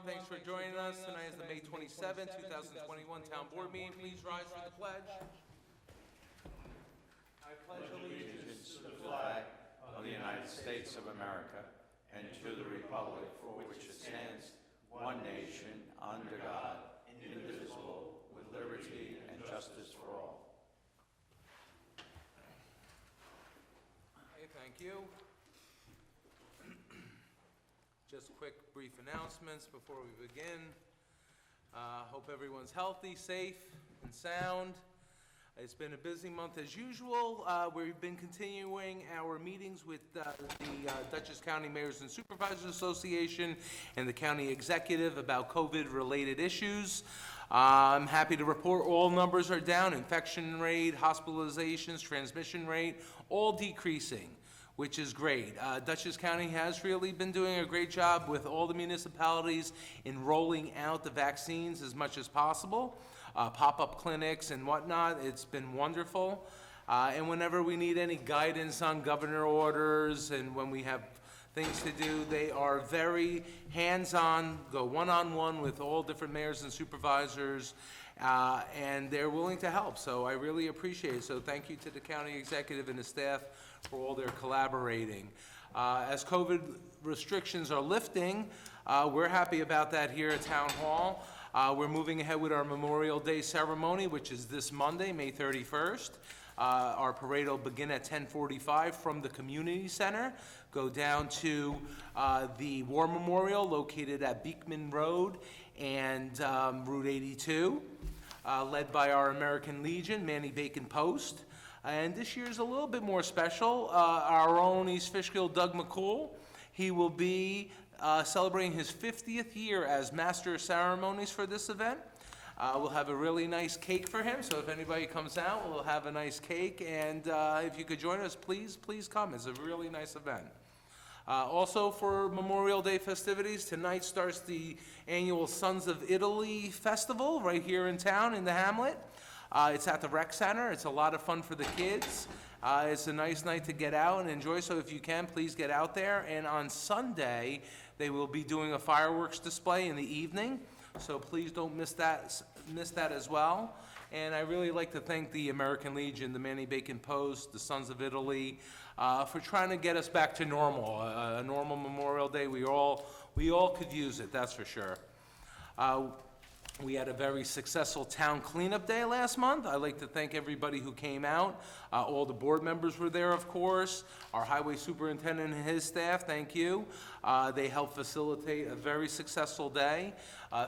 Thanks for joining us. Tonight is the May 27, 2021 Town Board meeting. Please rise for the pledge. I pledge allegiance To the flag of the United States of America and to the republic for which it stands, one nation, under God, indivisible, with liberty and justice for all. Okay, thank you. Just quick, brief announcements before we begin. Hope everyone's healthy, safe, and sound. It's been a busy month as usual. We've been continuing our meetings with the Dutchess County Mayors and Supervisors Association and the county executive about COVID-related issues. I'm happy to report all numbers are down. Infection rate, hospitalizations, transmission rate, all decreasing, which is great. Dutchess County has really been doing a great job with all the municipalities in rolling out the vaccines as much as possible. Pop-up clinics and whatnot, it's been wonderful. And whenever we need any guidance on governor orders and when we have things to do, they are very hands-on, go one-on-one with all different mayors and supervisors, and they're willing to help. So I really appreciate it. So thank you to the county executive and the staff for all their collaborating. As COVID restrictions are lifting, we're happy about that here at Town Hall. We're moving ahead with our Memorial Day ceremony, which is this Monday, May 31st. Our parade will begin at 10:45 from the community center, go down to the War Memorial located at Beekman Road and Route 82, led by our American Legion, Manny Bacon Post. And this year's a little bit more special. Our own East Fishkill, Doug McCool, he will be celebrating his 50th year as Master of Ceremonies for this event. We'll have a really nice cake for him, so if anybody comes out, we'll have a nice cake, and if you could join us, please come. It's a really nice event. Also for Memorial Day festivities, tonight starts the annual Sons of Italy Festival right here in town in the Hamlet. It's at the rec center. It's a lot of fun for the kids. It's a nice night to get out and enjoy, so if you can, please get out there. And on Sunday, they will be doing a fireworks display in the evening, so please don't miss that as well. And I really like to thank the American Legion, the Manny Bacon Post, the Sons of Italy, for trying to get us back to normal. A normal Memorial Day, we all could use it, that's for sure. We had a very successful town cleanup day last month. I'd like to thank everybody who came out. All the board members were there, of course. Our highway superintendent and his staff, thank you. They helped facilitate a very successful day.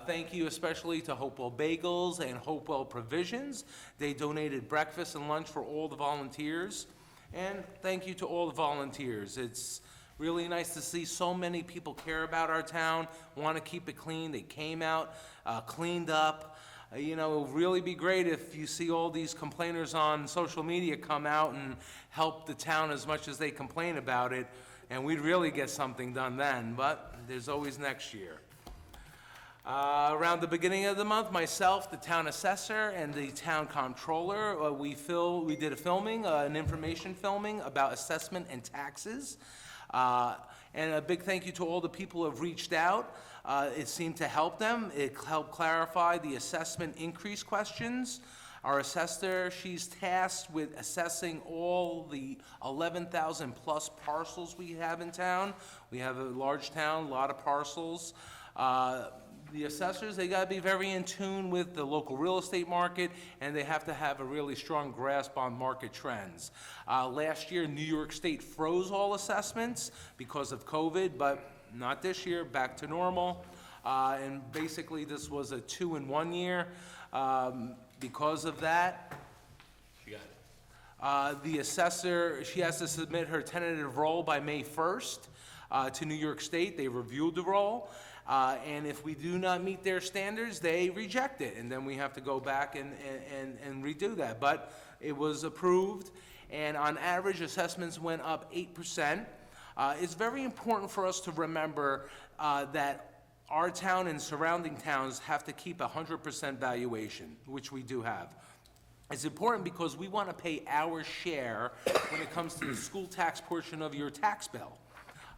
Thank you especially to Hopewell Bagels and Hopewell Provisions. They donated breakfast and lunch for all the volunteers. And thank you to all the volunteers. It's really nice to see so many people care about our town, want to keep it clean. They came out, cleaned up. It would really be great if you see all these complainers on social media come out and help the town as much as they complain about it, and we'd really get something done then, but there's always next year. Around the beginning of the month, myself, the town assessor, and the town comptroller, we did an information filming about assessment and taxes. And a big thank you to all the people who have reached out. It seemed to help them. It helped clarify the assessment increase questions. Our assessor, she's tasked with assessing all the 11,000 plus parcels we have in town. We have a large town, a lot of parcels. The assessors, they gotta be very in tune with the local real estate market, and they have to have a really strong grasp on market trends. Last year, New York State froze all assessments because of COVID, but not this year, back to normal. And basically, this was a 2-in-1 year. Because of that, you got it. The assessor, she has to submit her tentative roll by May 1st to New York State. They reviewed the roll. And if we do not meet their standards, they reject it, and then we have to go back and redo that. But it was approved, and on average, assessments went up 8%. It's very important for us to remember that our town and surrounding towns have to keep 100% valuation, which we do have. It's important because we want to pay our share when it comes to the school tax portion of your tax bill.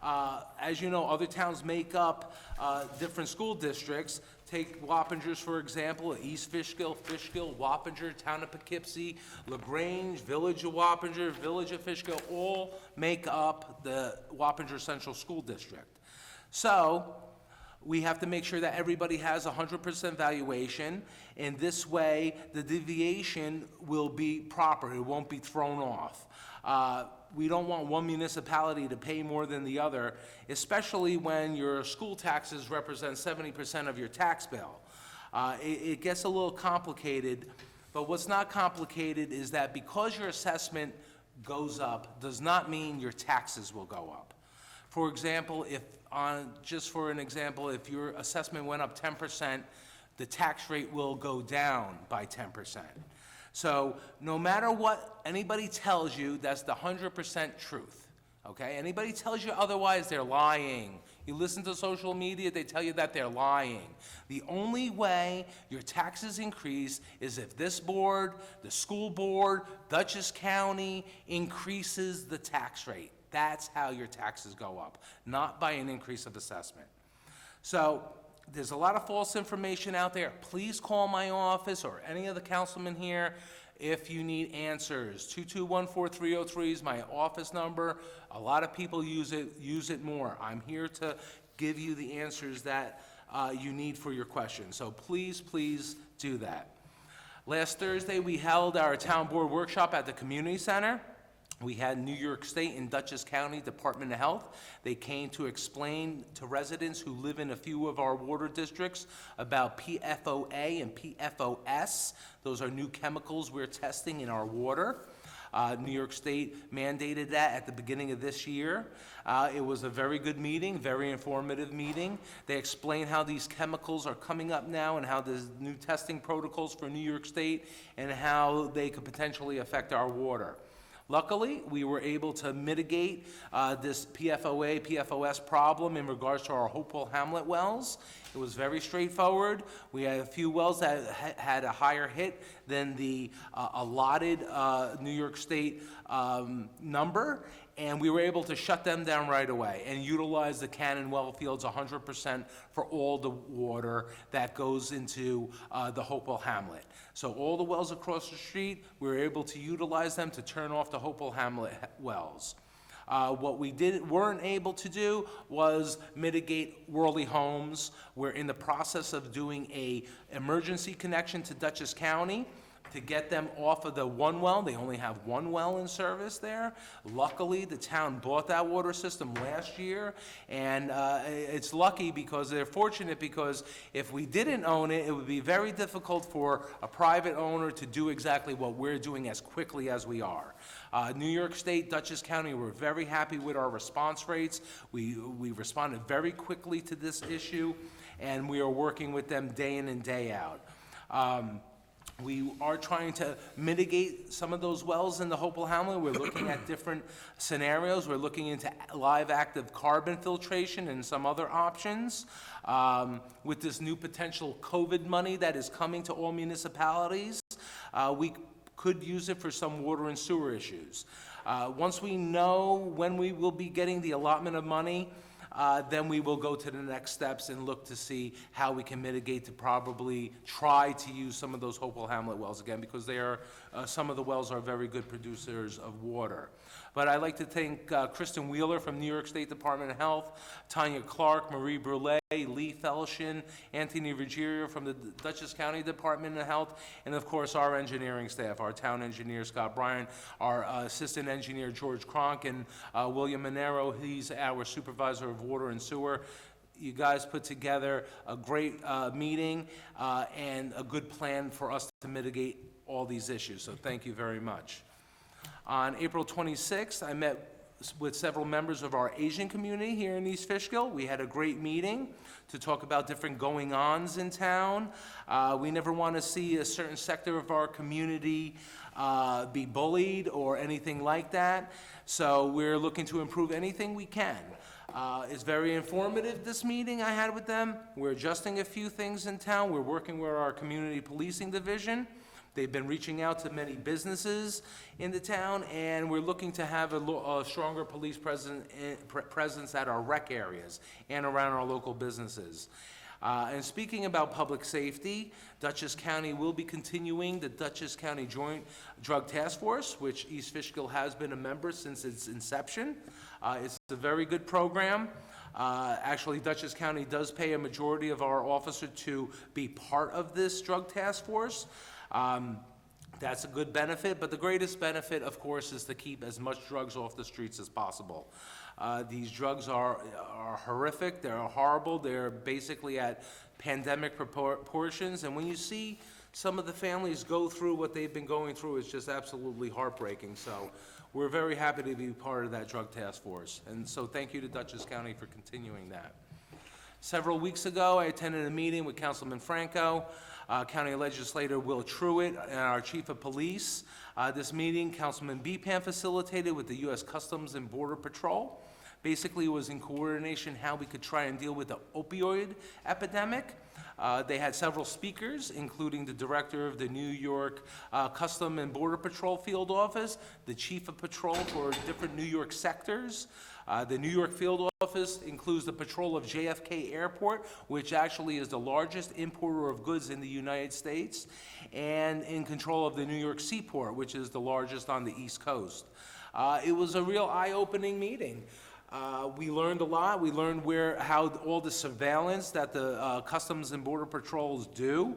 As you know, other towns make up different school districts. Take Wappingers, for example, East Fishkill, Wappinger, Town of Poughkeepsie, LaGrange, Village of Wappinger, Village of Fishkill, all make up the Wappinger Central School District. So, we have to make sure that everybody has 100% valuation, and this way, the deviation will be proper, it won't be thrown off. We don't want one municipality to pay more than the other, especially when your school taxes represent 70% of your tax bill. It gets a little complicated, but what's not complicated is that because your assessment goes up, does not mean your taxes will go up. For example, just for an example, if your assessment went up 10%, the tax rate will go down by 10%. So no matter what anybody tells you, that's the 100% truth, okay? Anybody tells you otherwise, they're lying. You listen to social media, they tell you that they're lying. The only way your taxes increase is if this board, the school board, Dutchess County increases the tax rate. That's how your taxes go up, not by an increase of assessment. So there's a lot of false information out there. Please call my office or any of the councilmen here if you need answers. 221-4303 is my office number. A lot of people use it more. I'm here to give you the answers that you need for your questions. So please, please do that. Last Thursday, we held our town board workshop at the community center. We had New York State and Dutchess County Department of Health. They came to explain to residents who live in a few of our water districts about PFOA and PFOS. Those are new chemicals we're testing in our water. New York State mandated that at the beginning of this year. It was a very good meeting, very informative meeting. They explained how these chemicals are coming up now and how there's new testing protocols for New York State and how they could potentially affect our water. Luckily, we were able to mitigate this PFOA, PFOS problem in regards to our Hopewell Hamlet wells. It was very straightforward. We had a few wells that had a higher hit than the allotted New York State number, and we were able to shut them down right away and utilize the Cannon well fields 100% for all the water that goes into the Hopewell Hamlet. So all the wells across the street, we were able to utilize them to turn off the Hopewell Hamlet wells. What we weren't able to do was mitigate Worley Homes. We're in the process of doing a emergency connection to Dutchess County to get them off of the one well. They only have one well in service there. Luckily, the town bought that water system last year, and it's lucky because they're fortunate, because if we didn't own it, it would be very difficult for a private owner to do exactly what we're doing as quickly as we are. New York State, Dutchess County, we're very happy with our response rates. We responded very quickly to this issue, and we are working with them day in and day out. We are trying to mitigate some of those wells in the Hopewell Hamlet. We're looking at different scenarios. We're looking into live active carbon filtration and some other options. With this new potential COVID money that is coming to all municipalities, we could use it for some water and sewer issues. Once we know when we will be getting the allotment of money, then we will go to the next steps and look to see how we can mitigate to probably try to use some of those Hopewell Hamlet wells again, because they are, some of the wells are very good producers of water. But I'd like to thank Kristen Wheeler from New York State Department of Health, Tanya Clark, Marie Brule, Lee Felshin, Anthony Ruggiero from the Dutchess County Department of Health, and of course our engineering staff, our town engineer Scott Bryan, our assistant engineer George Cronk, and William Monero. He's our supervisor of water and sewer. You guys put together a great meeting and a good plan for us to mitigate all these issues, so thank you very much. On April 26th, I met with several members of our Asian community here in East Fishkill. We had a great meeting to talk about different going-ons in town. We never want to see a certain sector of our community be bullied or anything like that, so we're looking to improve anything we can. It's very informative, this meeting I had with them. We're adjusting a few things in town. We're working with our community policing division. They've been reaching out to many businesses in the town, and we're looking to have a stronger police presence at our rec areas and around our local businesses. And speaking about public safety, Dutchess County will be continuing the Dutchess County Joint Drug Task Force, which East Fishkill has been a member since its inception. It's a very good program. Actually, Dutchess County does pay a majority of our officers to be part of this drug task force. That's a good benefit, but the greatest benefit, of course, is to keep as much drugs off the streets as possible. These drugs are horrific, they're horrible, they're basically at pandemic proportions, and when you see some of the families go through what they've been going through, it's just absolutely heartbreaking. So we're very happy to be part of that drug task force, and so thank you to Dutchess County for continuing that. Several weeks ago, I attended a meeting with Councilman Franco, County Legislator Will Truitt, and our Chief of Police. This meeting, Councilman Bepan facilitated with the U.S. Customs and Border Patrol. Basically, it was in coordination how we could try and deal with the opioid epidemic. They had several speakers, including the director of the New York Custom and Border Patrol Field Office, the chief of patrol for different New York sectors. The New York Field Office includes the patrol of JFK Airport, which actually is the largest importer of goods in the United States, and in control of the New York Seaport, which is the largest on the East Coast. It was a real eye-opening meeting. We learned a lot. We learned how all the surveillance that the Customs and Border Patrols do,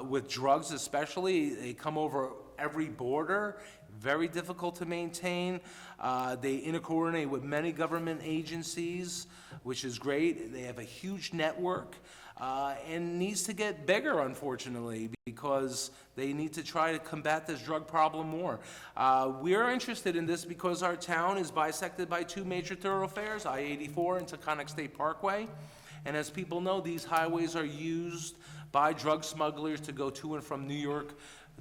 with drugs especially. They come over every border, very difficult to maintain. They intercoordinate with many government agencies, which is great. They have a huge network, and needs to get bigger, unfortunately, because they need to try to combat this drug problem more. We're interested in this because our town is bisected by two major thoroughfares, I-84 and Taconic State Parkway. And as people know, these highways are used by drug smugglers to go to and from New York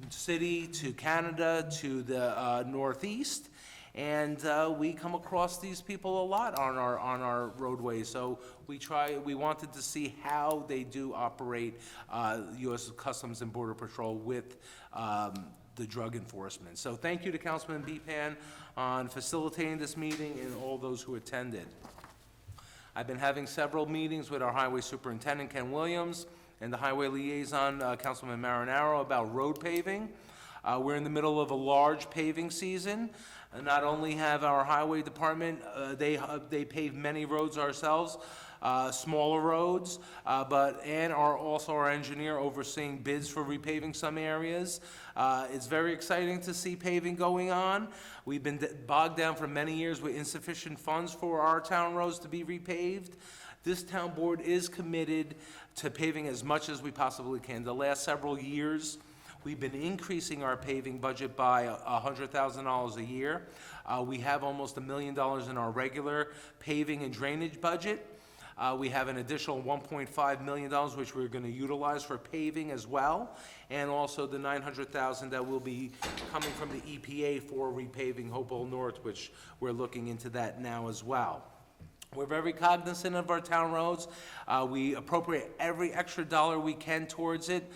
City to Canada to the Northeast. And we come across these people a lot on our roadways. So we wanted to see how they do operate U.S. Customs and Border Patrol with the drug enforcement. So thank you to Councilman Bepan on facilitating this meeting and all those who attended. I've been having several meetings with our Highway Superintendent, Ken Williams, and the Highway Liaison, Councilman Marinaro, about road paving. We're in the middle of a large paving season. Not only have our highway department, they pave many roads ourselves, smaller roads, and also our engineer overseeing bids for repaving some areas. It's very exciting to see paving going on. We've been bogged down for many years with insufficient funds for our town roads to be repaved. This town board is committed to paving as much as we possibly can. The last several years, we've been increasing our paving budget by $100,000 a year. We have almost $1 million in our regular paving and drainage budget. We have an additional $1.5 million, which we're going to utilize for paving as well, and also the $900,000 that will be coming from the EPA for repaving Hopewell North, which we're looking into that now as well. We're very cognizant of our town roads. We appropriate every extra dollar we can towards it.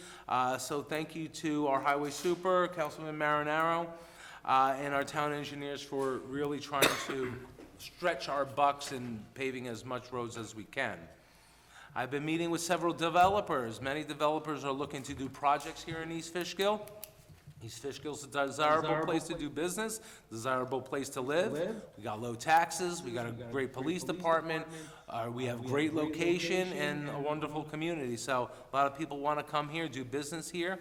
So thank you to our highway super, Councilman Marinaro, and our town engineers for really trying to stretch our bucks in paving as much roads as we can. I've been meeting with several developers. Many developers are looking to do projects here in East Fishkill. East Fishkill's a desirable place to do business, desirable place to live. We got low taxes, we got a great police department, we have great location and a wonderful community. So a lot of people want to come here, do business here.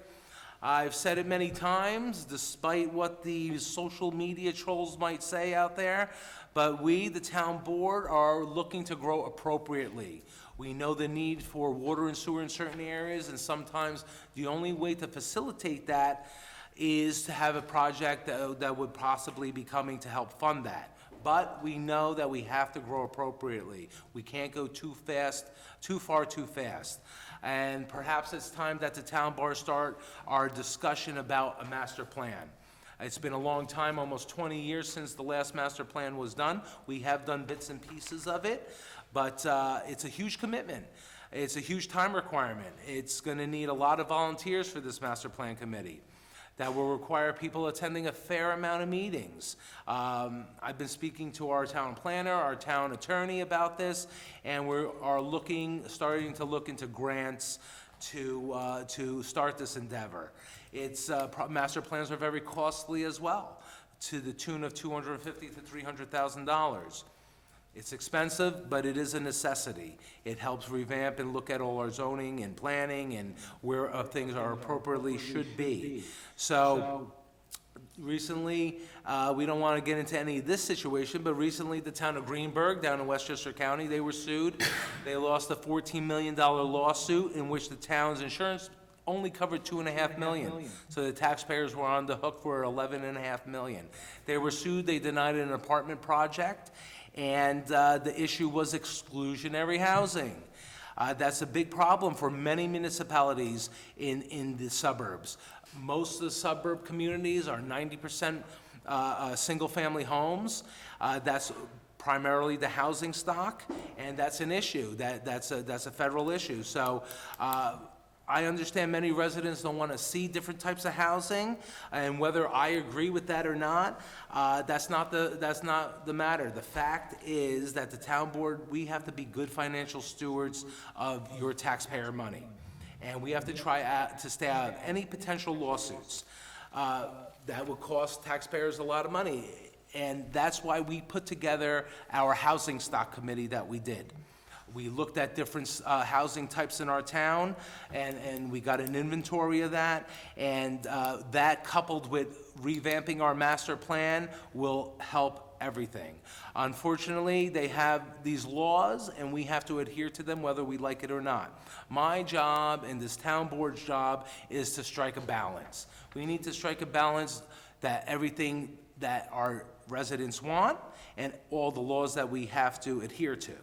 I've said it many times, despite what the social media trolls might say out there, but we, the town board, are looking to grow appropriately. We know the need for water and sewer in certain areas, and sometimes the only way to facilitate that is to have a project that would possibly be coming to help fund that. But we know that we have to grow appropriately. We can't go too far too fast. And perhaps it's time that the town board start our discussion about a master plan. It's been a long time, almost 20 years since the last master plan was done. We have done bits and pieces of it, but it's a huge commitment. It's a huge time requirement. It's going to need a lot of volunteers for this master plan committee. that will require people attending a fair amount of meetings. I've been speaking to our town planner, our town attorney about this, and we are starting to look into grants to start this endeavor. Master plans are very costly as well, to the tune of $250,000 to $300,000. It's expensive, but it is a necessity. It helps revamp and look at all our zoning and planning and where things are appropriately should be. So recently, we don't want to get into any of this situation, but recently the town of Greenburgh down in Westchester County, they were sued. They lost a $14 million lawsuit in which the town's insurance only covered $2.5 million. So the taxpayers were on the hook for $11.5 million. They were sued, they denied an apartment project, and the issue was exclusionary housing. That's a big problem for many municipalities in the suburbs. Most of the suburb communities are 90% single-family homes. That's primarily the housing stock, and that's an issue. That's a federal issue. So I understand many residents don't want to see different types of housing, and whether I agree with that or not, that's not the matter. The fact is that the town board, we have to be good financial stewards of your taxpayer money, and we have to try to stay out of any potential lawsuits that would cost taxpayers a lot of money, and that's why we put together our housing stock committee that we did. We looked at different housing types in our town, and we got an inventory of that, and that coupled with revamping our master plan will help everything. Unfortunately, they have these laws, and we have to adhere to them whether we like it or not. My job and this town board's job is to strike a balance. We need to strike a balance that everything that our residents want and all the laws that we have to adhere to.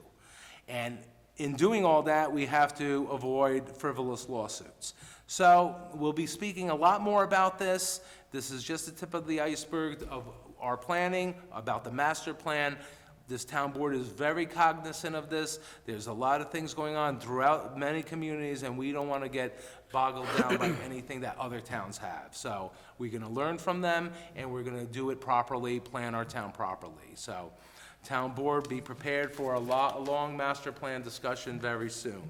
And in doing all that, we have to avoid frivolous lawsuits. So we'll be speaking a lot more about this. This is just the tip of the iceberg of our planning, about the master plan. This town board is very cognizant of this. There's a lot of things going on throughout many communities, and we don't want to get boggled down by anything that other towns have. So we're going to learn from them, and we're going to do it properly, plan our town properly. So town board, be prepared for a long master plan discussion very soon.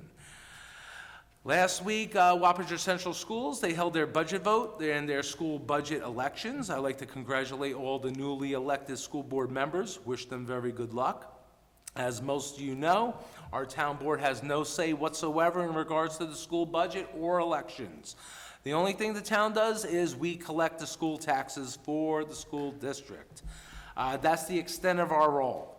Last week, Wappinger Central Schools, they held their budget vote and their school budget elections. I'd like to congratulate all the newly elected school board members, wish them very good luck. As most of you know, our town board has no say whatsoever in regards to the school budget or elections. The only thing the town does is we collect the school taxes for the school district. That's the extent of our role.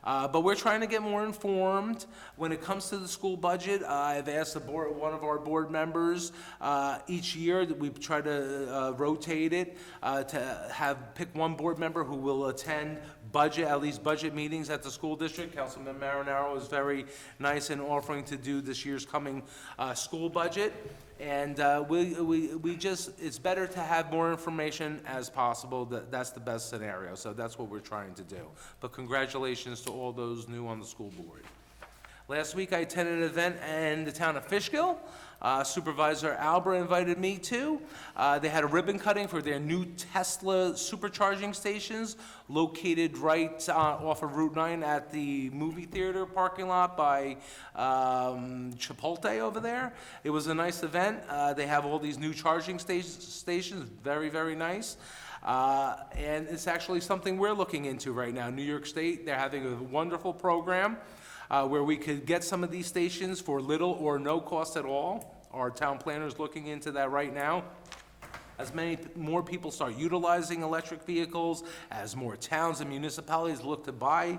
But we're trying to get more informed when it comes to the school budget. I've asked one of our board members each year that we try to rotate it to pick one board member who will attend at least budget meetings at the school district. Councilman Marinaro was very nice in offering to do this year's coming school budget. And it's better to have more information as possible. That's the best scenario. So that's what we're trying to do. But congratulations to all those new on the school board. Last week I attended an event in the town of Fishkill. Supervisor Albert invited me to. They had a ribbon cutting for their new Tesla supercharging stations located right off of Route 9 at the movie theater parking lot by Chipotle over there. It was a nice event. They have all these new charging stations, very, very nice. And it's actually something we're looking into right now. New York State, they're having a wonderful program where we could get some of these stations for little or no cost at all. Our town planner is looking into that right now. As more people start utilizing electric vehicles, as more towns and municipalities look to buy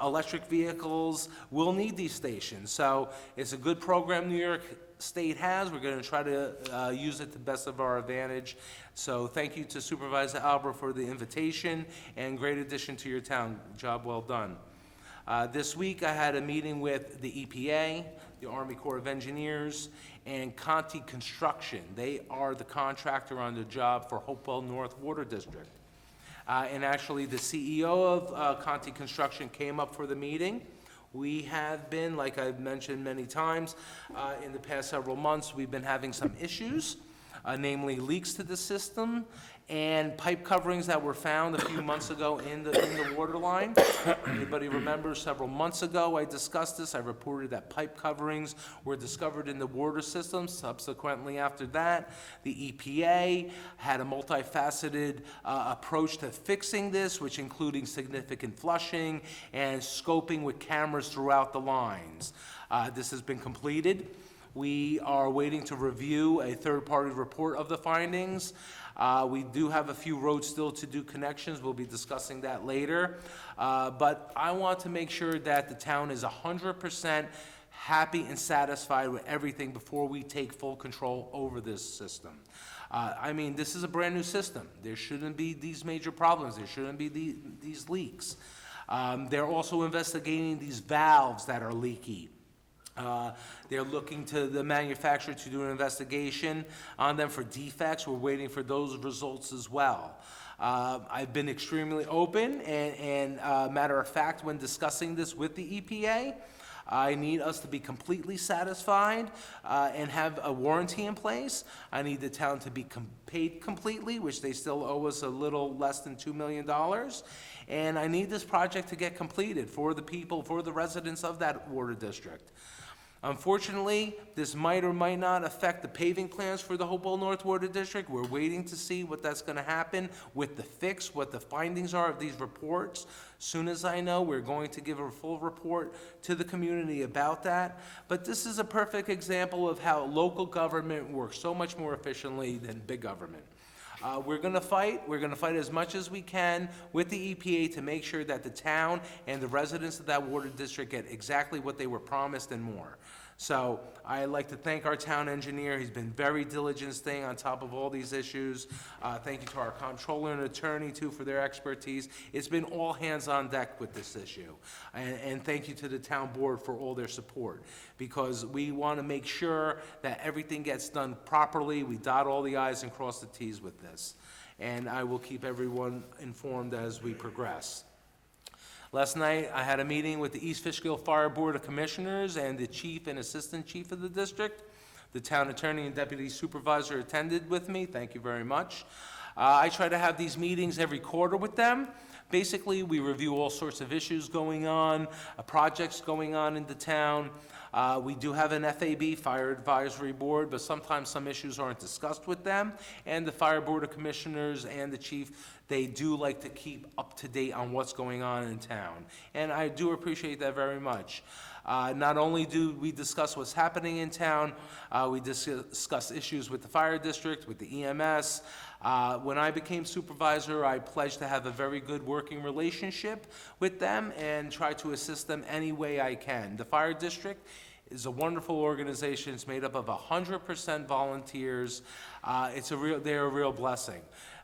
electric vehicles, we'll need these stations. So it's a good program New York State has. We're going to try to use it to the best of our advantage. So thank you to Supervisor Albert for the invitation and great addition to your town. Job well done. This week I had a meeting with the EPA, the Army Corps of Engineers, and Conti Construction. They are the contractor on the job for Hopewell North Water District. And actually the CEO of Conti Construction came up for the meeting. We have been, like I've mentioned many times, in the past several months, we've been having some issues namely leaks to the system and pipe coverings that were found a few months ago in the water line. Anybody remember several months ago I discussed this? I reported that pipe coverings were discovered in the water system. Subsequently after that, the EPA had a multifaceted approach to fixing this, which including significant flushing and scoping with cameras throughout the lines. This has been completed. We are waiting to review a third-party report of the findings. We do have a few roads still to do connections. We'll be discussing that later. But I want to make sure that the town is 100% happy and satisfied with everything before we take full control over this system. I mean, this is a brand-new system. There shouldn't be these major problems. There shouldn't be these leaks. They're also investigating these valves that are leaky. They're looking to the manufacturer to do an investigation on them for defects. We're waiting for those results as well. I've been extremely open and matter of fact, when discussing this with the EPA, I need us to be completely satisfied and have a warranty in place. I need the town to be paid completely, which they still owe us a little less than $2 million. And I need this project to get completed for the people, for the residents of that water district. Unfortunately, this might or might not affect the paving plans for the Hopewell North Water District. We're waiting to see what that's going to happen with the fix, what the findings are of these reports. Soon as I know, we're going to give a full report to the community about that. But this is a perfect example of how local government works so much more efficiently than big government. We're going to fight. We're going to fight as much as we can with the EPA to make sure that the town and the residents of that water district get exactly what they were promised and more. So I'd like to thank our town engineer. He's been very diligent staying on top of all these issues. Thank you to our comptroller and attorney, too, for their expertise. It's been all hands on deck with this issue. And thank you to the town board for all their support, because we want to make sure that everything gets done properly. We dot all the i's and cross the t's with this. And I will keep everyone informed as we progress. Last night, I had a meeting with the East Fishkill Fire Board of Commissioners and the chief and assistant chief of the district. The town attorney and deputy supervisor attended with me. Thank you very much. I try to have these meetings every quarter with them. Basically, we review all sorts of issues going on, projects going on in the town. We do have an FAB, Fire Advisory Board, but sometimes some issues aren't discussed with them. And the Fire Board of Commissioners and the chief, they do like to keep up to date on what's going on in town. And I do appreciate that very much. Not only do we discuss what's happening in town, we discuss issues with the fire district, with the EMS. When I became supervisor, I pledged to have a very good working relationship with them and try to assist them any way I can. The fire district is a wonderful organization. It's made up of 100% volunteers. They're a real blessing.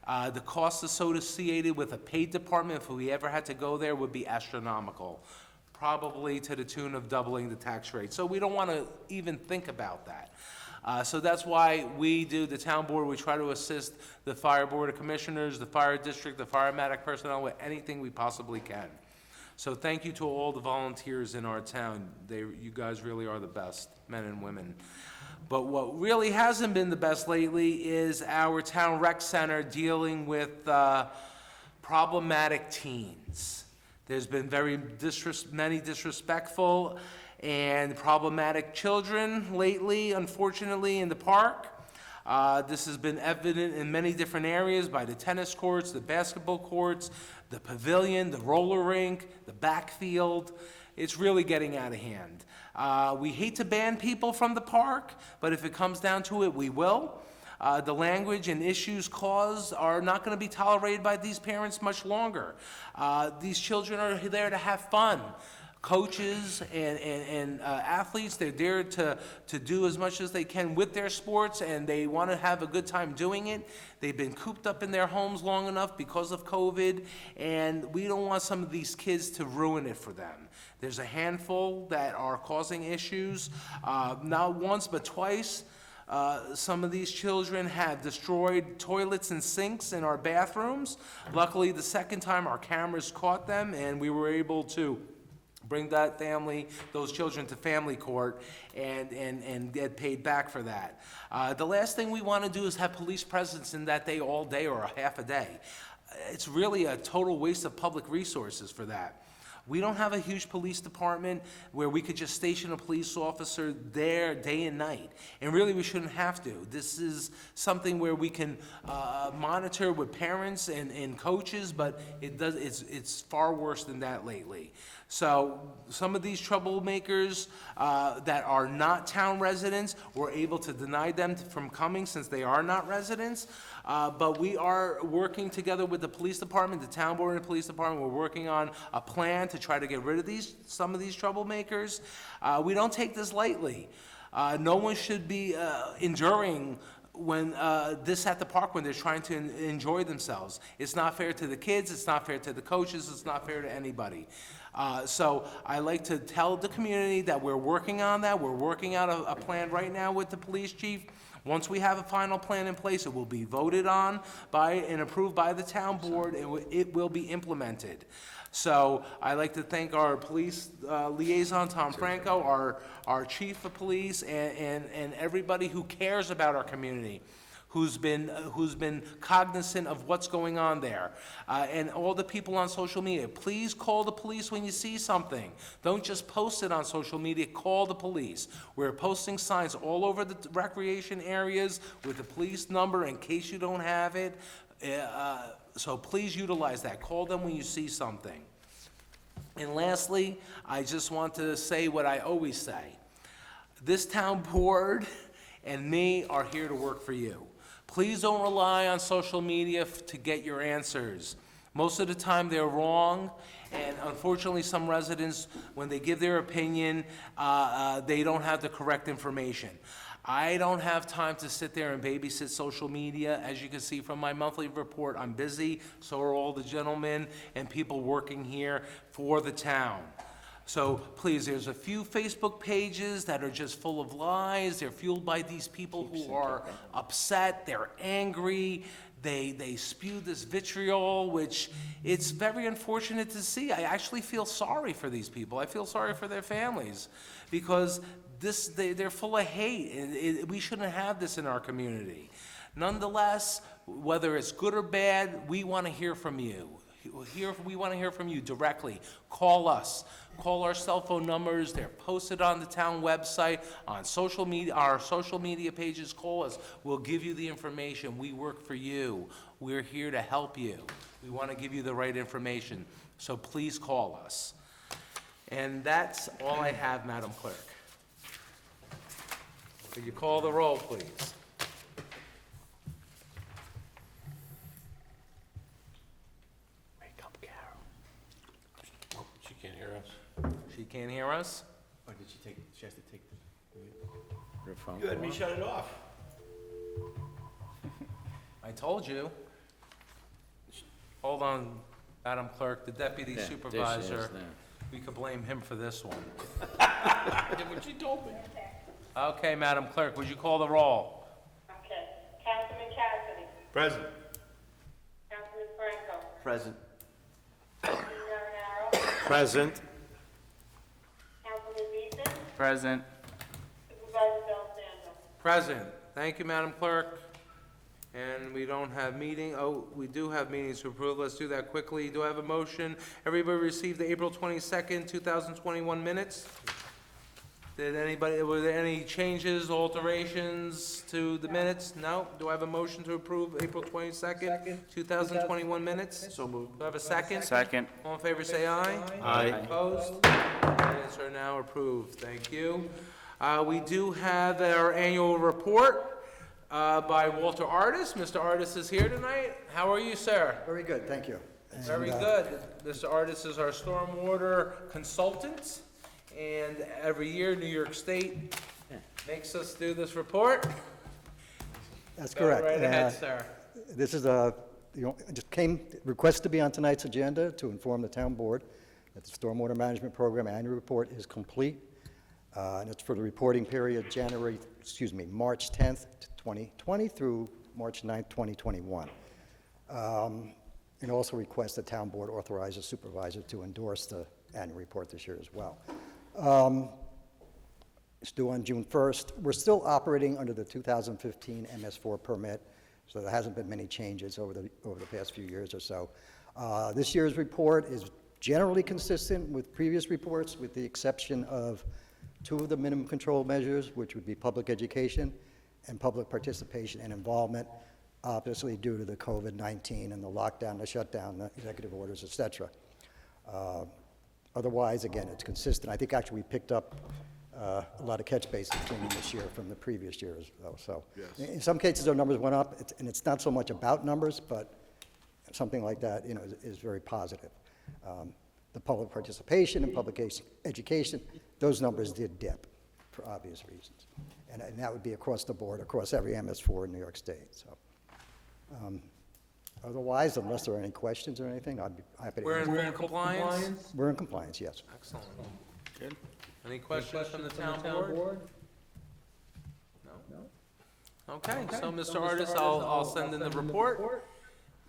The costs associated with a paid department, if we ever had to go there, would be astronomical, probably to the tune of doubling the tax rate. So we don't want to even think about that. So that's why we do, the town board, we try to assist the fire board of commissioners, the fire district, the firematic personnel with anything we possibly can. So thank you to all the volunteers in our town. You guys really are the best, men and women. But what really hasn't been the best lately is our town rec center dealing with problematic teens. There's been many disrespectful and problematic children lately, unfortunately, in the park. This has been evident in many different areas, by the tennis courts, the basketball courts, the pavilion, the roller rink, the backfield. It's really getting out of hand. We hate to ban people from the park, but if it comes down to it, we will. The language and issues caused are not going to be tolerated by these parents much longer. These children are there to have fun. Coaches and athletes, they're there to do as much as they can with their sports, and they want to have a good time doing it. They've been cooped up in their homes long enough because of COVID, and we don't want some of these kids to ruin it for them. There's a handful that are causing issues, not once but twice. Some of these children have destroyed toilets and sinks in our bathrooms. Luckily, the second time our cameras caught them, and we were able to bring those children to family court and get paid back for that. The last thing we want to do is have police presence in that day all day or a half a day. It's really a total waste of public resources for that. We don't have a huge police department where we could just station a police officer there day and night. And really, we shouldn't have to. This is something where we can monitor with parents and coaches, but it's far worse than that lately. So some of these troublemakers that are not town residents, we're able to deny them from coming since they are not residents. But we are working together with the police department, the town board and the police department. We're working on a plan to try to get rid of some of these troublemakers. We don't take this lightly. No one should be enduring when this at the park when they're trying to enjoy themselves. It's not fair to the kids, it's not fair to the coaches, it's not fair to anybody. So I like to tell the community that we're working on that. We're working out a plan right now with the police chief. Once we have a final plan in place, it will be voted on and approved by the town board, and it will be implemented. So I'd like to thank our police liaison, Tom Franco, our chief of police, and everybody who cares about our community, who's been cognizant of what's going on there. And all the people on social media, please call the police when you see something. Don't just post it on social media, call the police. We're posting signs all over the recreation areas with the police number in case you don't have it. So please utilize that. Call them when you see something. And lastly, I just want to say what I always say. This town board and me are here to work for you. Please don't rely on social media to get your answers. Most of the time they're wrong, and unfortunately some residents, when they give their opinion, they don't have the correct information. I don't have time to sit there and babysit social media. As you can see from my monthly report, I'm busy, so are all the gentlemen and people working here for the town. So please, there's a few Facebook pages that are just full of lies. They're fueled by these people who are upset, they're angry, they spew this vitriol, which it's very unfortunate to see. I actually feel sorry for these people. I feel sorry for their families because they're full of hate, and we shouldn't have this in our community. Nonetheless, whether it's good or bad, we want to hear from you. We want to hear from you directly. Call us. Call our cell phone numbers. They're posted on the town website, on social media, our social media pages. Call us. We'll give you the information. We work for you. We're here to help you. We want to give you the right information. So please call us. And that's all I have, Madam Clerk. Could you call the roll, please? Wake up, Carol. She can't hear us. She can't hear us? Or did she has to take Her phone. You had me shut it off. I told you. Hold on, Madam Clerk, the deputy There she is supervisor, now. we could blame him for this one. I did what she told me. Okay, Madam Clerk, would you call the roll? Okay. Councilman Cassidy. Present. Councilman Franco. present. Councilman Marinaro. Present. Councilman Beeson. Present. Supervisor Del Present. Thank you, Madam Clerk. And we don't have we do have meetings to approve. Let's do that quickly. Do I have a motion? Everybody received the April 22nd, 2021 minutes? Were there any changes, alterations to the minutes? No? Do I have a motion to approve April 22nd, 2021 minutes? So moved. Do I have a second? Second. All in favor, say aye. Aye. Opposed? Minutes are now approved. Thank you. We do have our annual report by Walter Artis. Mr. Artis is here tonight. How are you, sir? Very good, thank you. Very good. Mr. Artis is our stormwater consultant, and every year New York State makes us do this report. That's Go correct. right ahead, sir. This is just request to be on tonight's agenda to inform the town board that the Stormwater Management Program annual report is complete. And it's for the reporting period March 10th, 2020 through March 9th, 2021. And also request the town board authorize the supervisor to endorse the annual report this year as well. It's due on June 1st. We're still operating under the 2015 MS4 permit, so there hasn't been many changes over the past few years or so. This year's report is generally consistent with previous reports, with the exception of two of the minimum control measures, which would be public education and public participation and involvement, obviously due to the COVID-19 and the lockdown, the shutdown, the executive orders, et cetera. Otherwise, again, it's consistent. I think actually we picked up a lot of catch bases cleaning this year from the previous years, though. So in some cases, our numbers went up, and it's not so much about numbers, but something like that, is very positive. The public participation and public education, those numbers did dip for obvious reasons. And that would be across the board, across every MS4 in New York State. So, otherwise, unless there are any questions or anything, I'd be happy to We're answer. in compliance? We're in compliance, yes. Excellent. Good. Any questions from the town board? No? Okay, so Mr. Artist, I'll send in the report,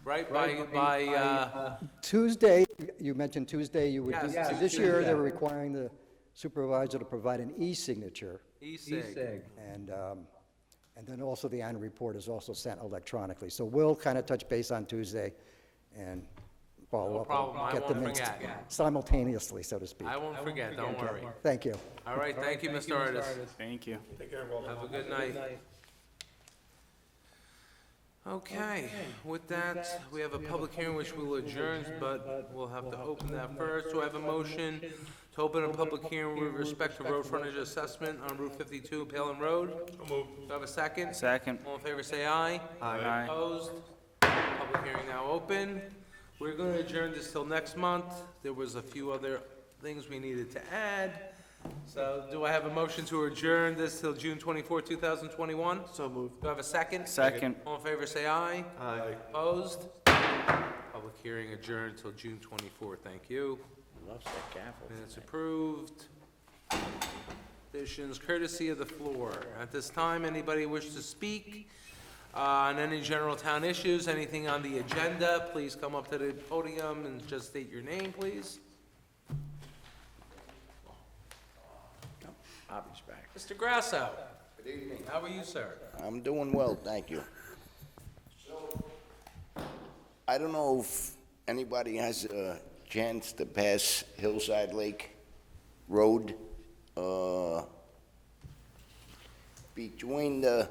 right, by, Tuesday, you mentioned Tuesday, you would, Yes, so this year, they were requiring the supervisor to provide an e-signature, e-cig. and then also the annual report is also sent electronically. So we'll kind of touch base on Tuesday and follow No up. problem, and I get them won't in forget. simultaneously, so to speak. I won't forget, don't worry. Thank you. All right, thank you, Mr. Artist. Thank you. Have a good night. Okay, with that, we have a public hearing which we'll adjourn, but we'll have to open that first. So I have a motion to open a public hearing with respect to road frontage assessment on Route 52, Palin Road. Do I have a second? Second. All in favor, say aye. Aye. Opposed? Public hearing now open. We're going to adjourn this till next month. There was a few other things we needed to add. So do I have a motion to adjourn this till June 24, 2021? So moved. Do I have a second? Second. All in favor, say aye. Aye. Opposed? Public hearing adjourned till June 24. Thank you. Loves that gavel. Minutes approved. Additions courtesy of the floor. At this time, anybody wish to speak on any general town issues, anything on the agenda, please come up to the podium and just state your name, please. Bobby's back. Mr. Grasso. Good evening. How are you, sir? I'm doing well, thank you. I don't know if anybody has a chance to pass Hillside Lake Road, between the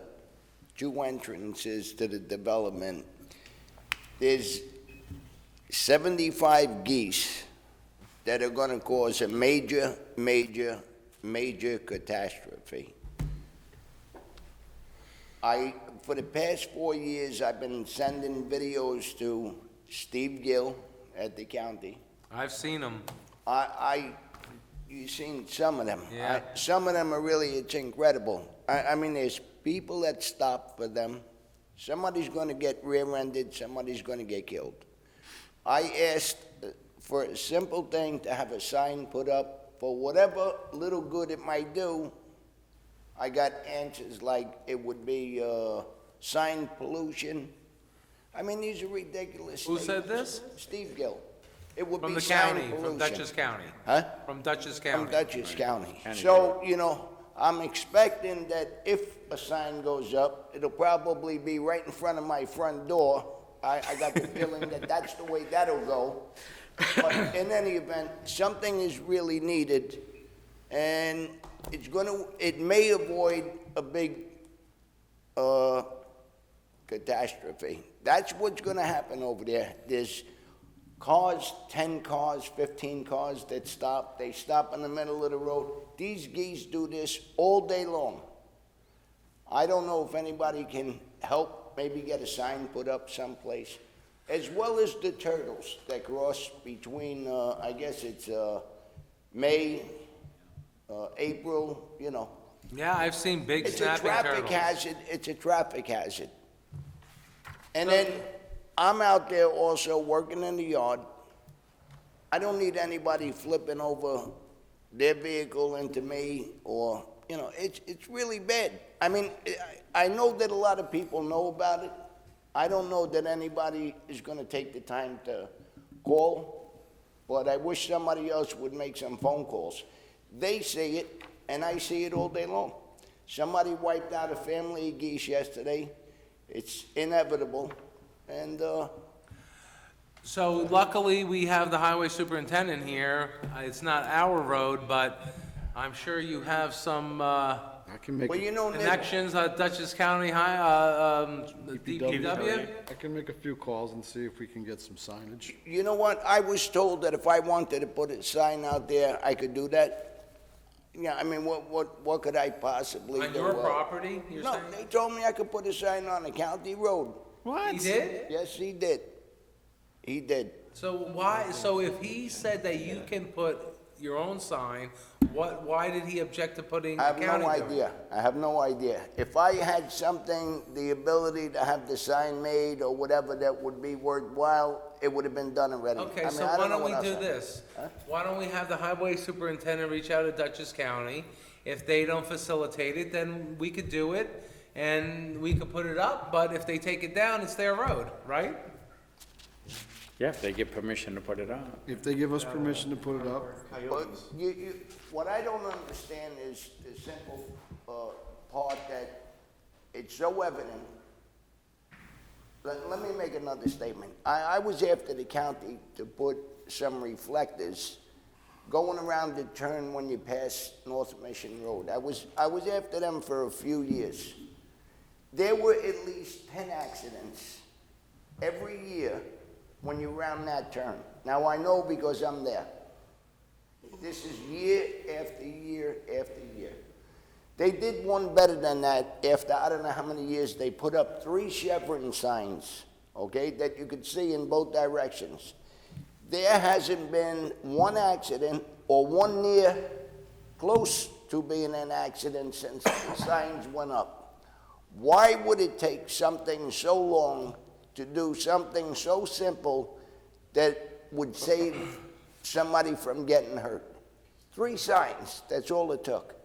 two entrances to the development. There's 75 geese that are gonna cause a major catastrophe. For the past 4 years, I've been sending videos to Steve Gill at the county. I've seen him. You've seen some of them. Yeah. Some of them are really, it's incredible. I mean, there's people that stop for them. Somebody's gonna get rear-ended, somebody's gonna get killed. I asked for a simple thing to have a sign put up for whatever little good it might do. I got answers like it would be sign pollution. I mean, these are ridiculous Who statements. said this? Steve Gill. It would From be the sign county, pollution. from Dutchess County. Huh? From Dutchess From County. Dutchess County. So, I'm expecting that if a sign goes up, it'll probably be right in front of my front door. I got the feeling that that's the way that'll go. But in any event, something is really needed, and it may avoid a big catastrophe. That's what's gonna happen over there. There's cars, 10 cars, 15 cars that stop. They stop in the middle of the road. These geese do this all day long. I don't know if anybody can help, maybe get a sign put up someplace, as well as the turtles that cross between, I guess it's May, April, Yeah, I've seen big It's a snapping traffic turtles. hazard, it's a traffic hazard. And then, I'm out there also working in the yard. I don't need anybody flipping over their vehicle into me, or, it's really bad. I mean, I know that a lot of people know about it. I don't know that anybody is gonna take the time to call but I wish somebody else would make some phone calls. They see it, and I see it all day long. Somebody wiped out a family of geese yesterday. It's inevitable, and, So luckily, we have the highway superintendent here. It's not our road, but I'm sure you have some I can make, well, you know, Nick, connections at Dutchess County DPW? I can make a few calls and see if we can get some signage. you know what? I was told that if I wanted to put a sign out there, I could do that. Yeah, I mean, what could I possibly do? On your property, you're No, saying? they told me I could put a sign on a county road. He did? Yes, he did. He did. So if he said that you can put your own sign, why did he object to putting I the have county no doing it? idea. I have no idea. If I had something, the ability to have the sign made or whatever that would be worthwhile, it would have been done already. Okay, I mean, so I why know don't what we else do I- this? Why don't we have the highway superintendent reach out to Dutchess County? If they don't facilitate it, then we could do it, and we could put it up, but if they take it down, it's their road, right? Yeah, if they get permission to put it on. If they give us permission to put it up, But what I don't understand is the simple, part that it's so evident. Let me make another statement. I was after the county to put some reflectors going around the turn when you pass North Mission Road. I was after them for a few years. There were at least 10 accidents every year when you round that turn. Now, I know because I'm there. This is year after year after year. They did one better than that after I don't know how many years. They put up 3 chevron signs, okay, that you could see in both directions. There hasn't been one accident or one near close to being an accident since the signs went up. Why would it take something so long to do something so simple that would save somebody from getting hurt? 3 signs, that's all it took.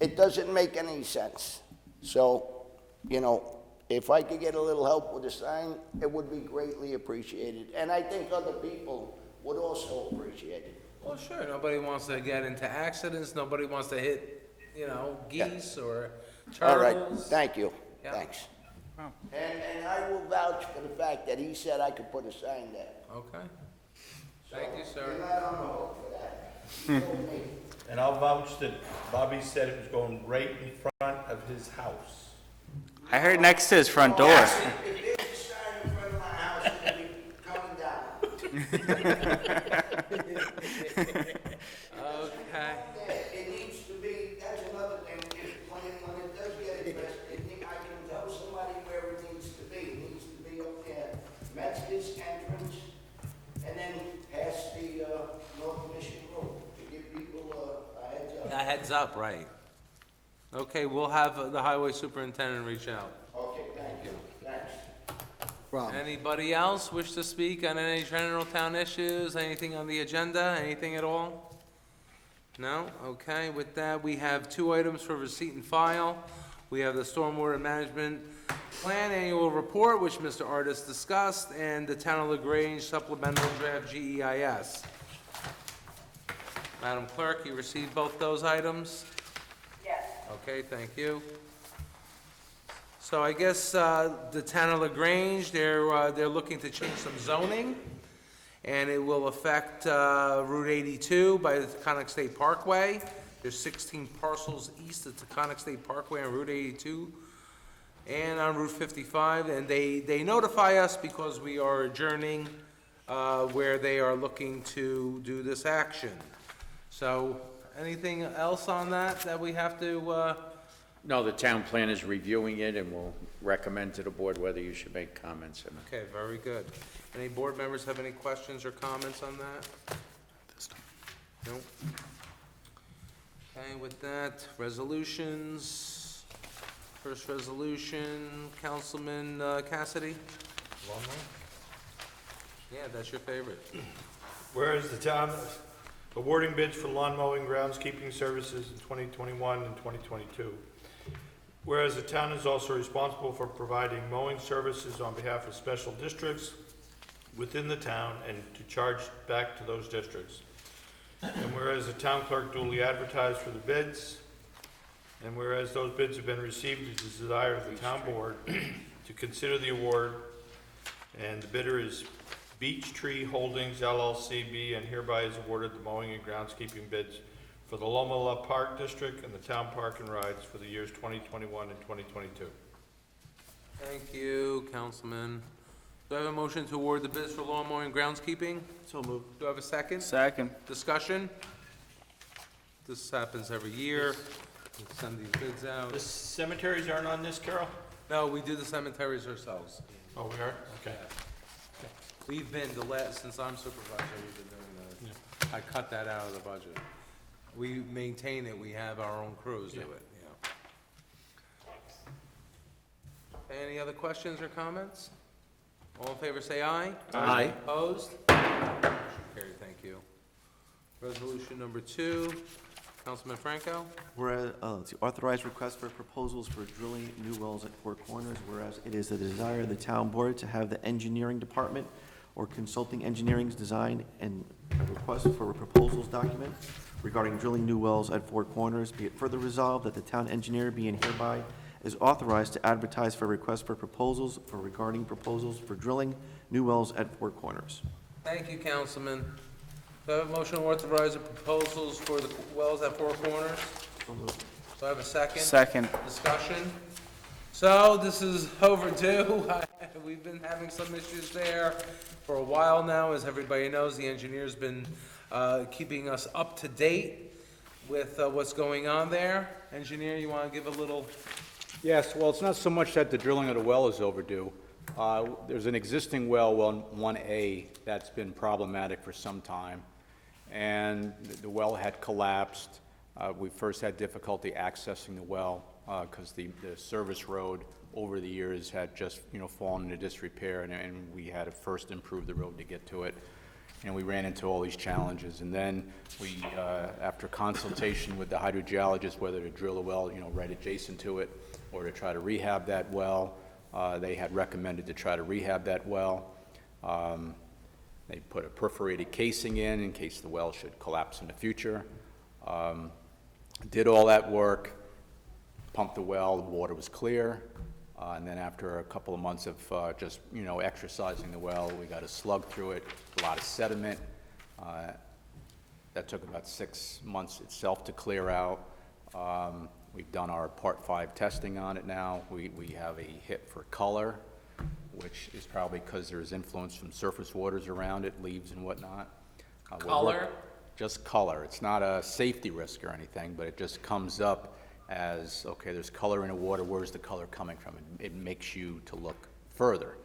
It doesn't make any sense. So, you know, if I could get a little help with a sign, it would be greatly appreciated. And I think other people would also appreciate it. Well, sure, nobody wants to get into accidents, nobody wants to hit, geese or All right, turtles. thank you, Yeah. thanks. And I will vouch for the fact that he said I could put a sign there. Okay. Thank you, You're sir. not on the hook for that. He told me. And I'll vouch that Bobby said it was going right in front of his house. I heard next to his front door. If there's a sign in front of my house, it'll be coming down. Okay. It needs to be, that's another thing, is when it does get addressed, I can tell somebody where it needs to be. It needs to be up there, Metzger's entrance, and then past the, North Mission Road, to give people a heads up. A heads up, right. Okay, we'll have the highway superintendent reach out. Okay, thank you, thanks. Rob, Anybody else wish to speak on any general town issues, anything on the agenda, anything at all? No? Okay, with that, we have 2 items for receipt and file. We have the Stormwater Management Plan Annual Report, which Mr. Artis discussed, and the Town of LaGrange Supplemental Draft GEIS. Madam Clerk, you received both those items? Yes. Okay, thank you. So I guess the Town of LaGrange, they're looking to change some zoning, and it will affect Route 82 by the Taconic State Parkway. There's 16 parcels east of Taconic State Parkway on Route 82 and on Route 55, and they notify us because we are adjourning where they are looking to do this action. So, anything else on that we have to, No, the town plan is reviewing it and will recommend to the board whether you should make comments or not. okay, very good. Any board members have any questions or comments on that? No? Okay, with that, resolutions. First resolution, Councilman Cassidy? Yeah, that's your favorite. Whereas the town is awarding bids for lawn mowing groundskeeping services in 2021 and 2022. Whereas the town is also responsible for providing mowing services on behalf of special districts, within the town and to charge back to those districts. And whereas the town clerk duly advertised for the bids, and whereas those bids have been received, it is the desire of the town board to consider the award, and the bidder is Beech Tree Holdings LLC, be and hereby is awarded the mowing and groundskeeping bids for the Loma Park District and the Town Park and Rides for the years 2021 and 2022. Thank you, Councilman. Do I have a motion to award the bids for lawn mowing and groundskeeping? So moved. Do I have a second? Second. Discussion? This happens every year. We send these bids out. The cemeteries aren't on this, Carol? No, we do the cemeteries ourselves. Oh, we are? Okay. We've been, since I'm supervisor, we've been doing that. I cut that out of the budget. We maintain it, we have our own crews do it, yeah. Any other questions or comments? All in favor, say aye. Aye. Opposed? Motion carried, thank you. Resolution number 2, Councilman Franco? Whereas, let's see, authorized request for proposals for drilling new wells at Four Corners, whereas it is the desire of the town board to have the engineering department or consulting engineering's design and a request for a proposals document regarding drilling new wells at Four Corners. Be it further resolved that the town engineer be and hereby is authorized to advertise for requests for proposals for regarding proposals for drilling new wells at Four Corners. Thank you, Councilman. Do I have a motion to authorize the proposals for the wells at Four Corners? So moved. Do I have a second? Second. Discussion? So, this is overdue. We've been having some issues there for a while now. As everybody knows, the engineer's been keeping us up to date with what's going on there. Engineer, you want to give a little? Yes, well, it's not so much that the drilling of the well is overdue. There's an existing well, well 1A, that's been problematic for some time, and the well had collapsed. We first had difficulty accessing the well because the service road over the years had just, fallen into disrepair, and we had to first improve the road to get to it. And we ran into all these challenges. And then we, after consultation with the hydrogeologist, whether to drill a well, right adjacent to it, or to try to rehab that well, they had recommended to try to rehab that well. They put a perforated casing in case the well should collapse in the future. Did all that work, pumped the well, the water was clear. And then after a couple of months of just, exercising the well, we got a slug through it, a lot of sediment. That took about 6 months itself to clear out. We've done our Part 5 testing on it now. We have a hit for color, which is probably because there's influence from surface waters around it, leaves and whatnot. Color? Just color. It's not a safety risk or anything, but it just comes up as, okay, there's color in the water, where's the color coming from? It makes you to look further.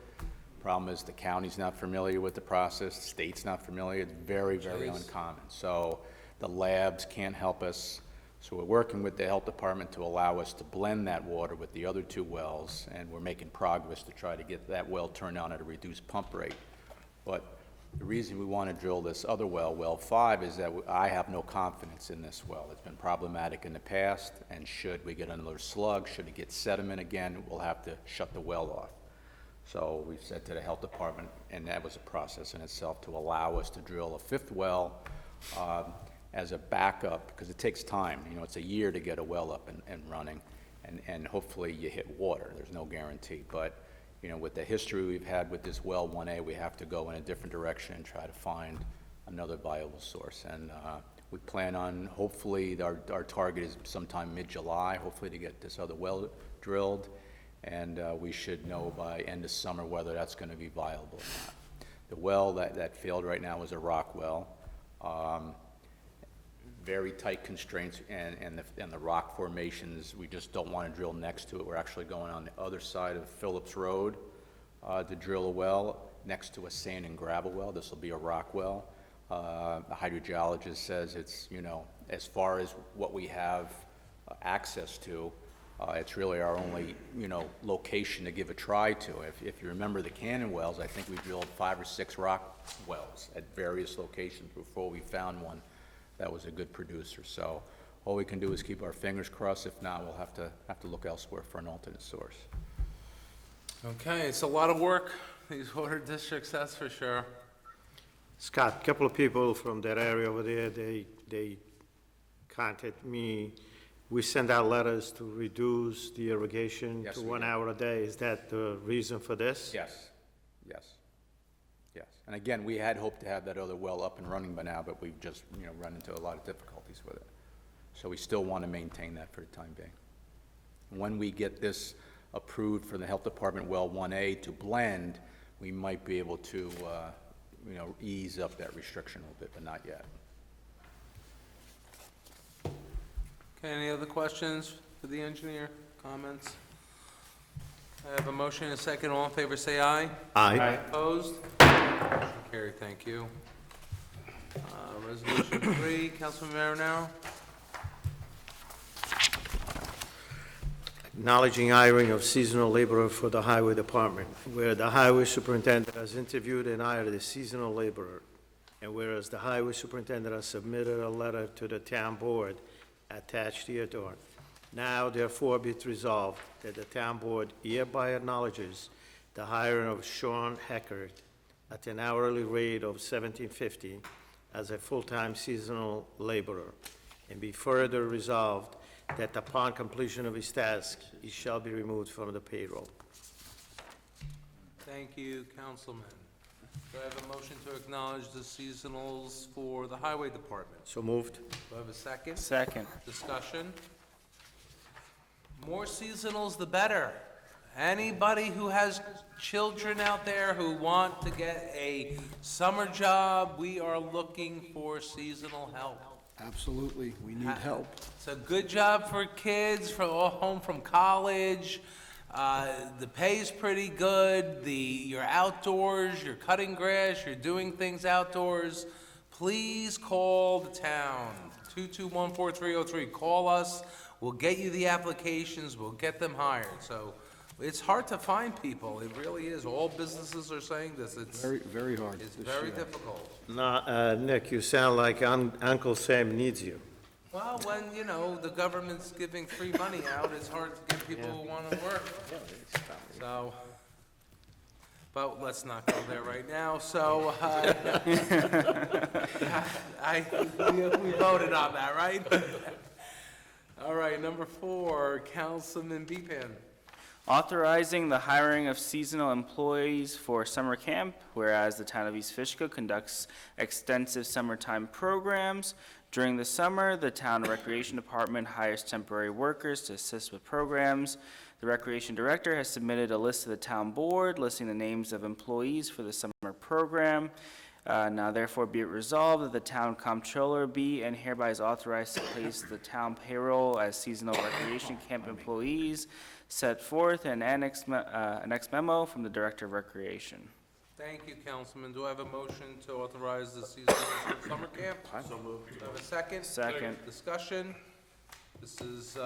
Problem is the county's not familiar with the process, the state's not familiar, it's very, very uncommon. So the labs can't help us, so we're working with the health department to allow us to blend that water with the other 2 wells, and we're making progress to try to get that well turned on at a reduced pump rate. But the reason we want to drill this other well, well 5, is that I have no confidence in this well. It's been problematic in the past, and should we get another slug, should it get sediment again, we'll have to shut the well off. So we've said to the health department, and that was a process in itself, to allow us to drill a 5th well as a backup, because it takes time. It's a year to get a well up and running, and hopefully you hit water. There's no guarantee, but with the history we've had with this well 1A, we have to go in a different direction and try to find another viable source. And we plan on, hopefully, our target is sometime mid-July, hopefully to get this other well drilled. And we should know by end of summer whether that's going to be viable or not. The well that failed right now is a rock well. Very tight constraints, and the rock formations, we just don't want to drill next to it. We're actually going on the other side of Phillips Road to drill a well next to a sand and gravel well. This will be a rock well. The hydrogeologist says it's, as far as what we have access to, it's really our only, location to give a try to. If you remember the Cannon wells, I think we drilled 5 or 6 rock wells at various locations before we found one that was a good producer. So all we can do is keep our fingers crossed. If not, we'll have to look elsewhere for an alternate source. Okay, it's a lot of work these water districts, that's for sure. Scott, a couple of people from that area over there, they contacted me. We send out letters to reduce the irrigation Yes, to we 1 do. hour a day. Is that the reason for this? Yes, yes, yes. And again, we had hoped to have that other well up and running by now, but we've just, run into a lot of difficulties with it. So we still want to maintain that for the time being. When we get this approved for the Health Department Well 1A to blend, we might be able to, ease up that restriction a little bit, but not yet. Okay, any other questions for the engineer? Comments? I have a motion and a second. All in favor, say aye. Aye. Opposed? Motion carried, thank you. Resolution 3, Councilman Marinaro. Acknowledging hiring of seasonal laborer for the highway department, where the highway superintendent has interviewed and hired a seasonal laborer, and whereas the highway superintendent has submitted a letter to the town board attached hereto. Now therefore be it resolved that the town board hereby acknowledges the hiring of Sean Heckert at an hourly rate of $17.50 as a full-time seasonal laborer, and be further resolved that upon completion of his task, he shall be removed from the payroll. Thank you, Councilman. Do I have a motion to acknowledge the seasonals for the highway department? So moved. Do I have a second? Second. Discussion? More seasonals, the better. Anybody who has children out there who want to get a summer job, we are looking for seasonal help. Absolutely, we need help. It's a good job for kids from home from college. The pay's pretty good. You're outdoors, you're cutting grass, you're doing things outdoors. Please call the town, 221-4303. Call us. We'll get you the applications. We'll get them hired. So it's hard to find people. It really is. All businesses are saying this. It's Very, very hard. it's this very year. difficult. No, Nick, you sound like Uncle Sam needs you. Well, when, the government's giving free money out, it's hard to get people who want to work. So, but let's not go there right now. So, we voted on that, right? All right, number 4, Councilman Beepan. Authorizing the hiring of seasonal employees for summer camp, whereas the town of East Fishkill conducts extensive summertime programs. During the summer, the town recreation department hires temporary workers to assist with programs. The recreation director has submitted a list to the town board listing the names of employees for the summer program. Now therefore be it resolved that the town comptroller be and hereby is authorized to place the town payroll as seasonal recreation camp employees set forth in annex memo from the Director of Recreation. Thank you, Councilman. Do I have a motion to authorize the seasonal summer camp? So moved. Do I have a second? Second. Discussion? This is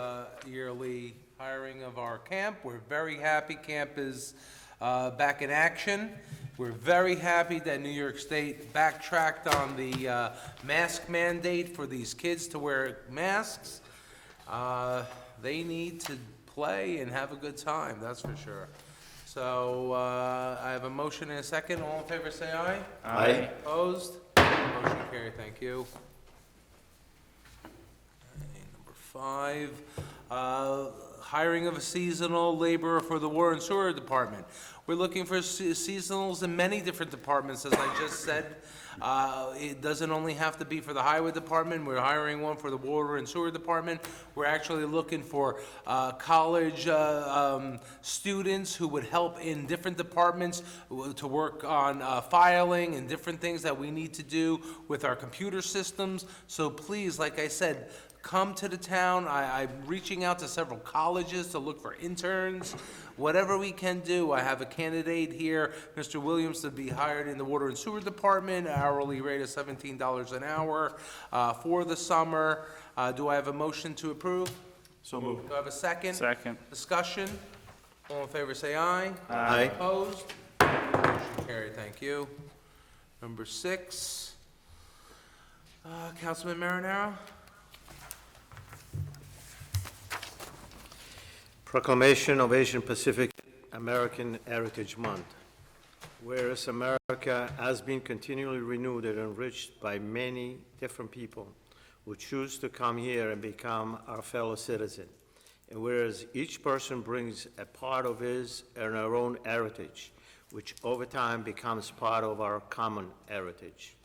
yearly hiring of our camp. We're very happy camp is back in action. We're very happy that New York State backtracked on the mask mandate for these kids to wear masks. They need to play and have a good time, that's for sure. So I have a motion and a second. All in favor, say aye. Aye. Opposed? Motion carried, thank you. Okay, number 5, hiring of a seasonal laborer for the Water and Sewer Department. We're looking for seasonals in many different departments, as I just said. It doesn't only have to be for the Highway Department. We're hiring one for the Water and Sewer Department. We're actually looking for college students who would help in different departments to work on filing and different things that we need to do with our computer systems. So please, like I said, come to the town. I'm reaching out to several colleges to look for interns. Whatever we can do, I have a candidate here, Mr. Williams, to be hired in the Water and Sewer Department, hourly rate of $17 an hour for the summer. Do I have a motion to approve? So moved. Do I have a second? Second. Discussion? All in favor, say aye. Aye. Opposed? Motion carried, thank you. Number 6, Councilman Marinaro? Proclamation of Asian Pacific American Heritage Month. Whereas America has been continually renewed and enriched by many different people who choose to come here and become our fellow citizen. And whereas each person brings a part of his and her own heritage, which over time becomes part of our common heritage.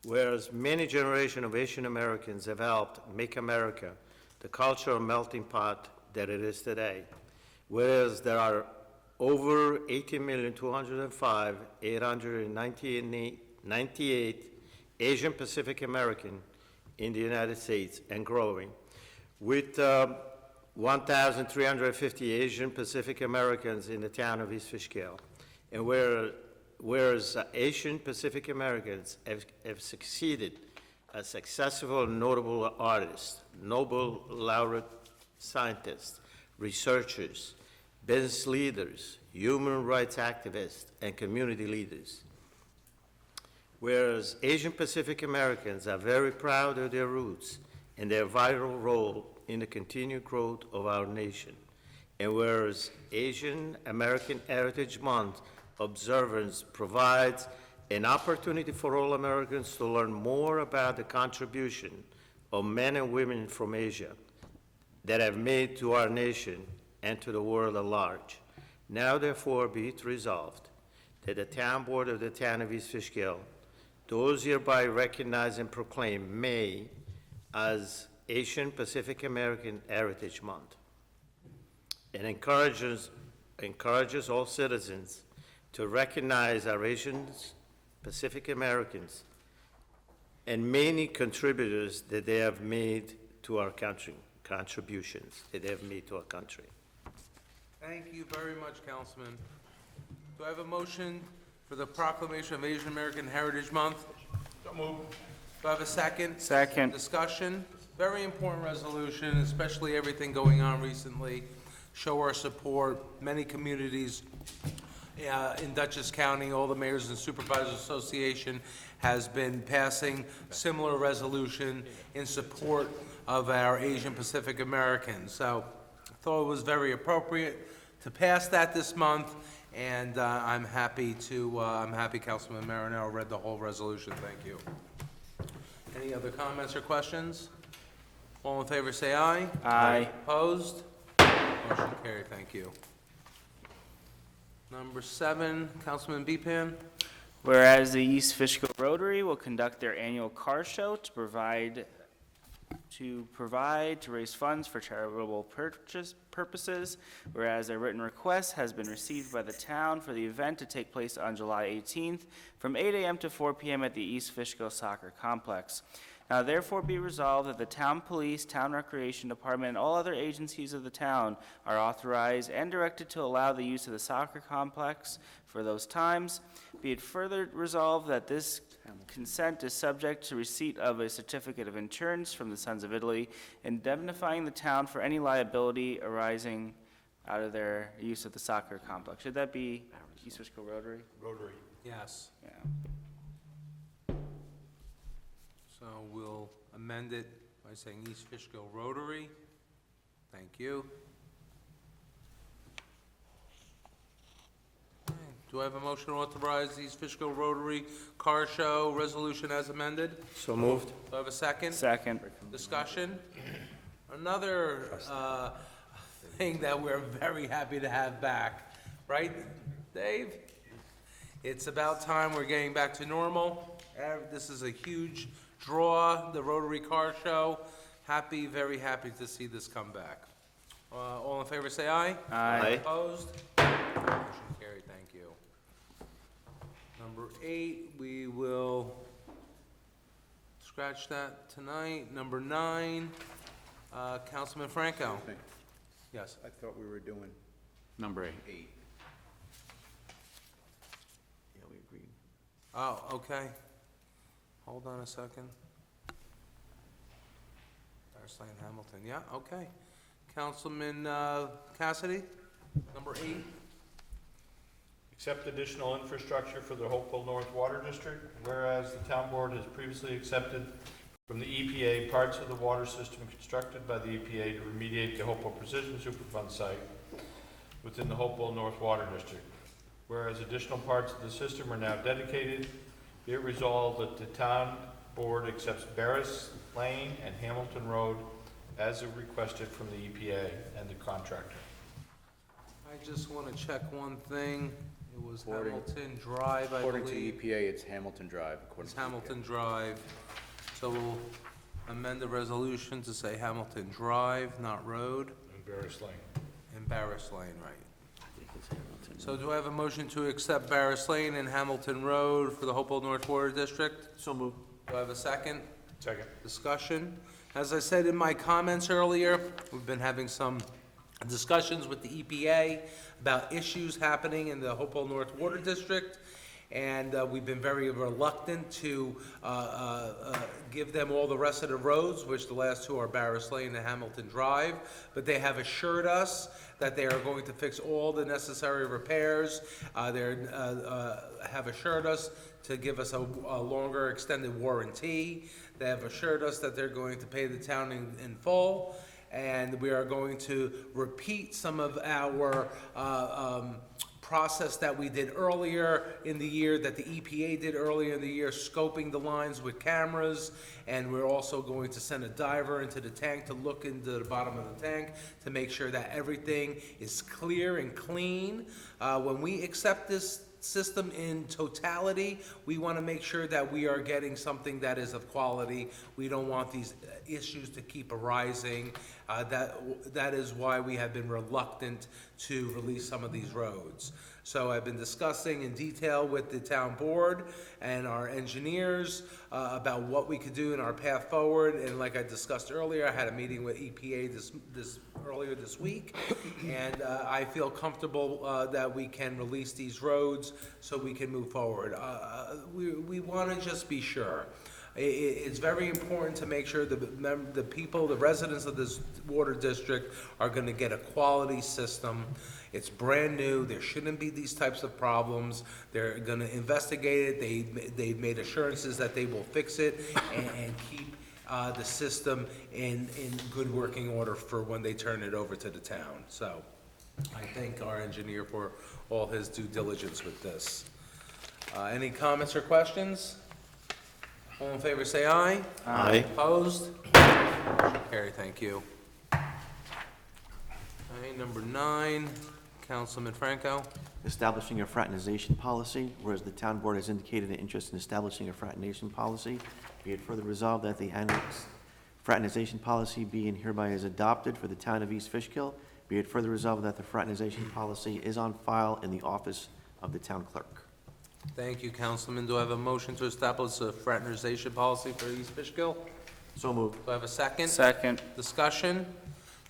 Whereas many generations of Asian Americans have helped make America the cultural melting pot that it is today. Whereas there are over 18,205,898 Asian Pacific American in the United States and growing, with 1,350 Asian Pacific Americans in the town of East Fishkill. And whereas Asian Pacific Americans have succeeded as successful and notable artists, Nobel laureate scientists, researchers, business leaders, human rights activists, and community leaders. Whereas Asian Pacific Americans are very proud of their roots and their vital role in the continued growth of our nation. And whereas Asian American Heritage Month observance provides an opportunity for all Americans to learn more about the contribution of men and women from Asia that have made to our nation and to the world at large. Now therefore be it resolved that the Town Board of the Town of East Fishkill does hereby recognize and proclaim May as Asian Pacific American Heritage Month, and encourages all citizens to recognize our Asian Pacific Americans and many contributors that they have made to our country, contributions that they have made to our country. Thank you very much, Councilman. Do I have a motion for the proclamation of Asian American Heritage Month? So moved. Do I have a second? Second. Discussion? Very important resolution, especially everything going on recently. Show our support. Many communities in Dutchess County, all the Mayors and Supervisors Association has been passing similar resolution in support of our Asian Pacific Americans. So I thought it was very appropriate to pass that this month, and I'm happy Councilman Marinello read the whole resolution. Thank you. Any other comments or questions? All in favor, say aye. Aye. Opposed? Motion carried, thank you. Number 7, Councilman Beepan. Whereas the East Fishkill Rotary will conduct their annual car show to raise funds for charitable purposes, whereas a written request has been received by the town for the event to take place on July 18th from 8 a.m. to 4 p.m. at the East Fishkill Soccer Complex. Now therefore be resolved that the town police, town recreation department, and all other agencies of the town are authorized and directed to allow the use of the soccer complex for those times. Be it further resolved that this consent is subject to receipt of a certificate of insurance from the Sons of Italy, indemnifying the town for any liability arising out of their use of the soccer complex. Should that be East Fishkill Rotary? Rotary. Yes. Yeah. So we'll amend it by saying East Fishkill Rotary. Thank you. Okay. Do I have a motion to authorize the East Fishkill Rotary Car Show resolution as amended? So moved. Do I have a second? Second. Discussion? Another thing that we're very happy to have back, right, Dave? It's about time we're getting back to normal. This is a huge draw, the Rotary Car Show. Very happy to see this come back. All in favor, say aye. Aye. Opposed? Motion carried, thank you. Number 8, we will scratch that tonight. Number 9, Councilman Franco. Yes. I thought we were doing number 8. Yeah, we agreed. Oh, okay. Hold on a second. Paris Lane, Hamilton, yeah, okay. Councilman Cassidy, number 8. Accept additional infrastructure for the Hopewell North Water District, whereas the town board has previously accepted from the EPA parts of the water system constructed by the EPA to remediate the Hopewell Precision Superfund site within the Hopewell North Water District. whereas additional parts of the system are now dedicated, be it resolved that the town board accepts Barris Lane and Hamilton Road as requested from the EPA and the contractor. I just want to check one thing. It was According- Hamilton Drive, I According to believe. EPA, it's Hamilton Drive. according It's to EPA. Hamilton Drive. So we'll amend the resolution to say Hamilton Drive, not Road, And Barris Lane. and Barris Lane, right? So do I have a motion to accept Barris Lane and Hamilton Road for the Hopewell North Water District? So moved. Do I have a second? Second. Discussion. As I said in my comments earlier, we've been having some discussions with the EPA about issues happening in the Hopewell North Water District, and we've been very reluctant to give them all the rest of the roads, which the last two are Barris Lane and Hamilton Drive, but they have assured us that they are going to fix all the necessary repairs. They have assured us to give us a longer extended warranty. They have assured us that they're going to pay the town in full, and we are going to repeat some of our process that we did earlier in the year, that the EPA did earlier in the year, scoping the lines with cameras, and we're also going to send a diver into the tank to look into the bottom of the tank to make sure that everything is clear and clean. When we accept this system in totality, we want to make sure that we are getting something that is of quality. We don't want these issues to keep arising. That is why we have been reluctant to release some of these roads. So I've been discussing in detail with the town board and our engineers about what we could do in our path forward. And like I discussed earlier, I had a meeting with EPA earlier this week, and I feel comfortable that we can release these roads so we can move forward. We want to just be sure. It's very important to make sure the people, the residents of this water district are going to get a quality system. It's brand new. There shouldn't be these types of problems. They're going to investigate it. They've made assurances that they will fix it and keep the system in good working order for when they turn it over to the town. So I thank our engineer for all his due diligence with this. Any comments or questions? All in favor, say aye. Aye. Opposed? Motion carried, thank you. Okay, number 9, Councilman Franco. Establishing a fraternization policy, whereas the town board has indicated an interest in establishing a fraternization policy, be it further resolved that the annual fraternization policy be and hereby is adopted for the town of East Fishkill, be it further resolved that the fraternization policy is on file in the office of the town clerk. Thank you, Councilman. Do I have a motion to establish a fraternization policy for East Fishkill? So moved. Do I have a second? Second. Discussion?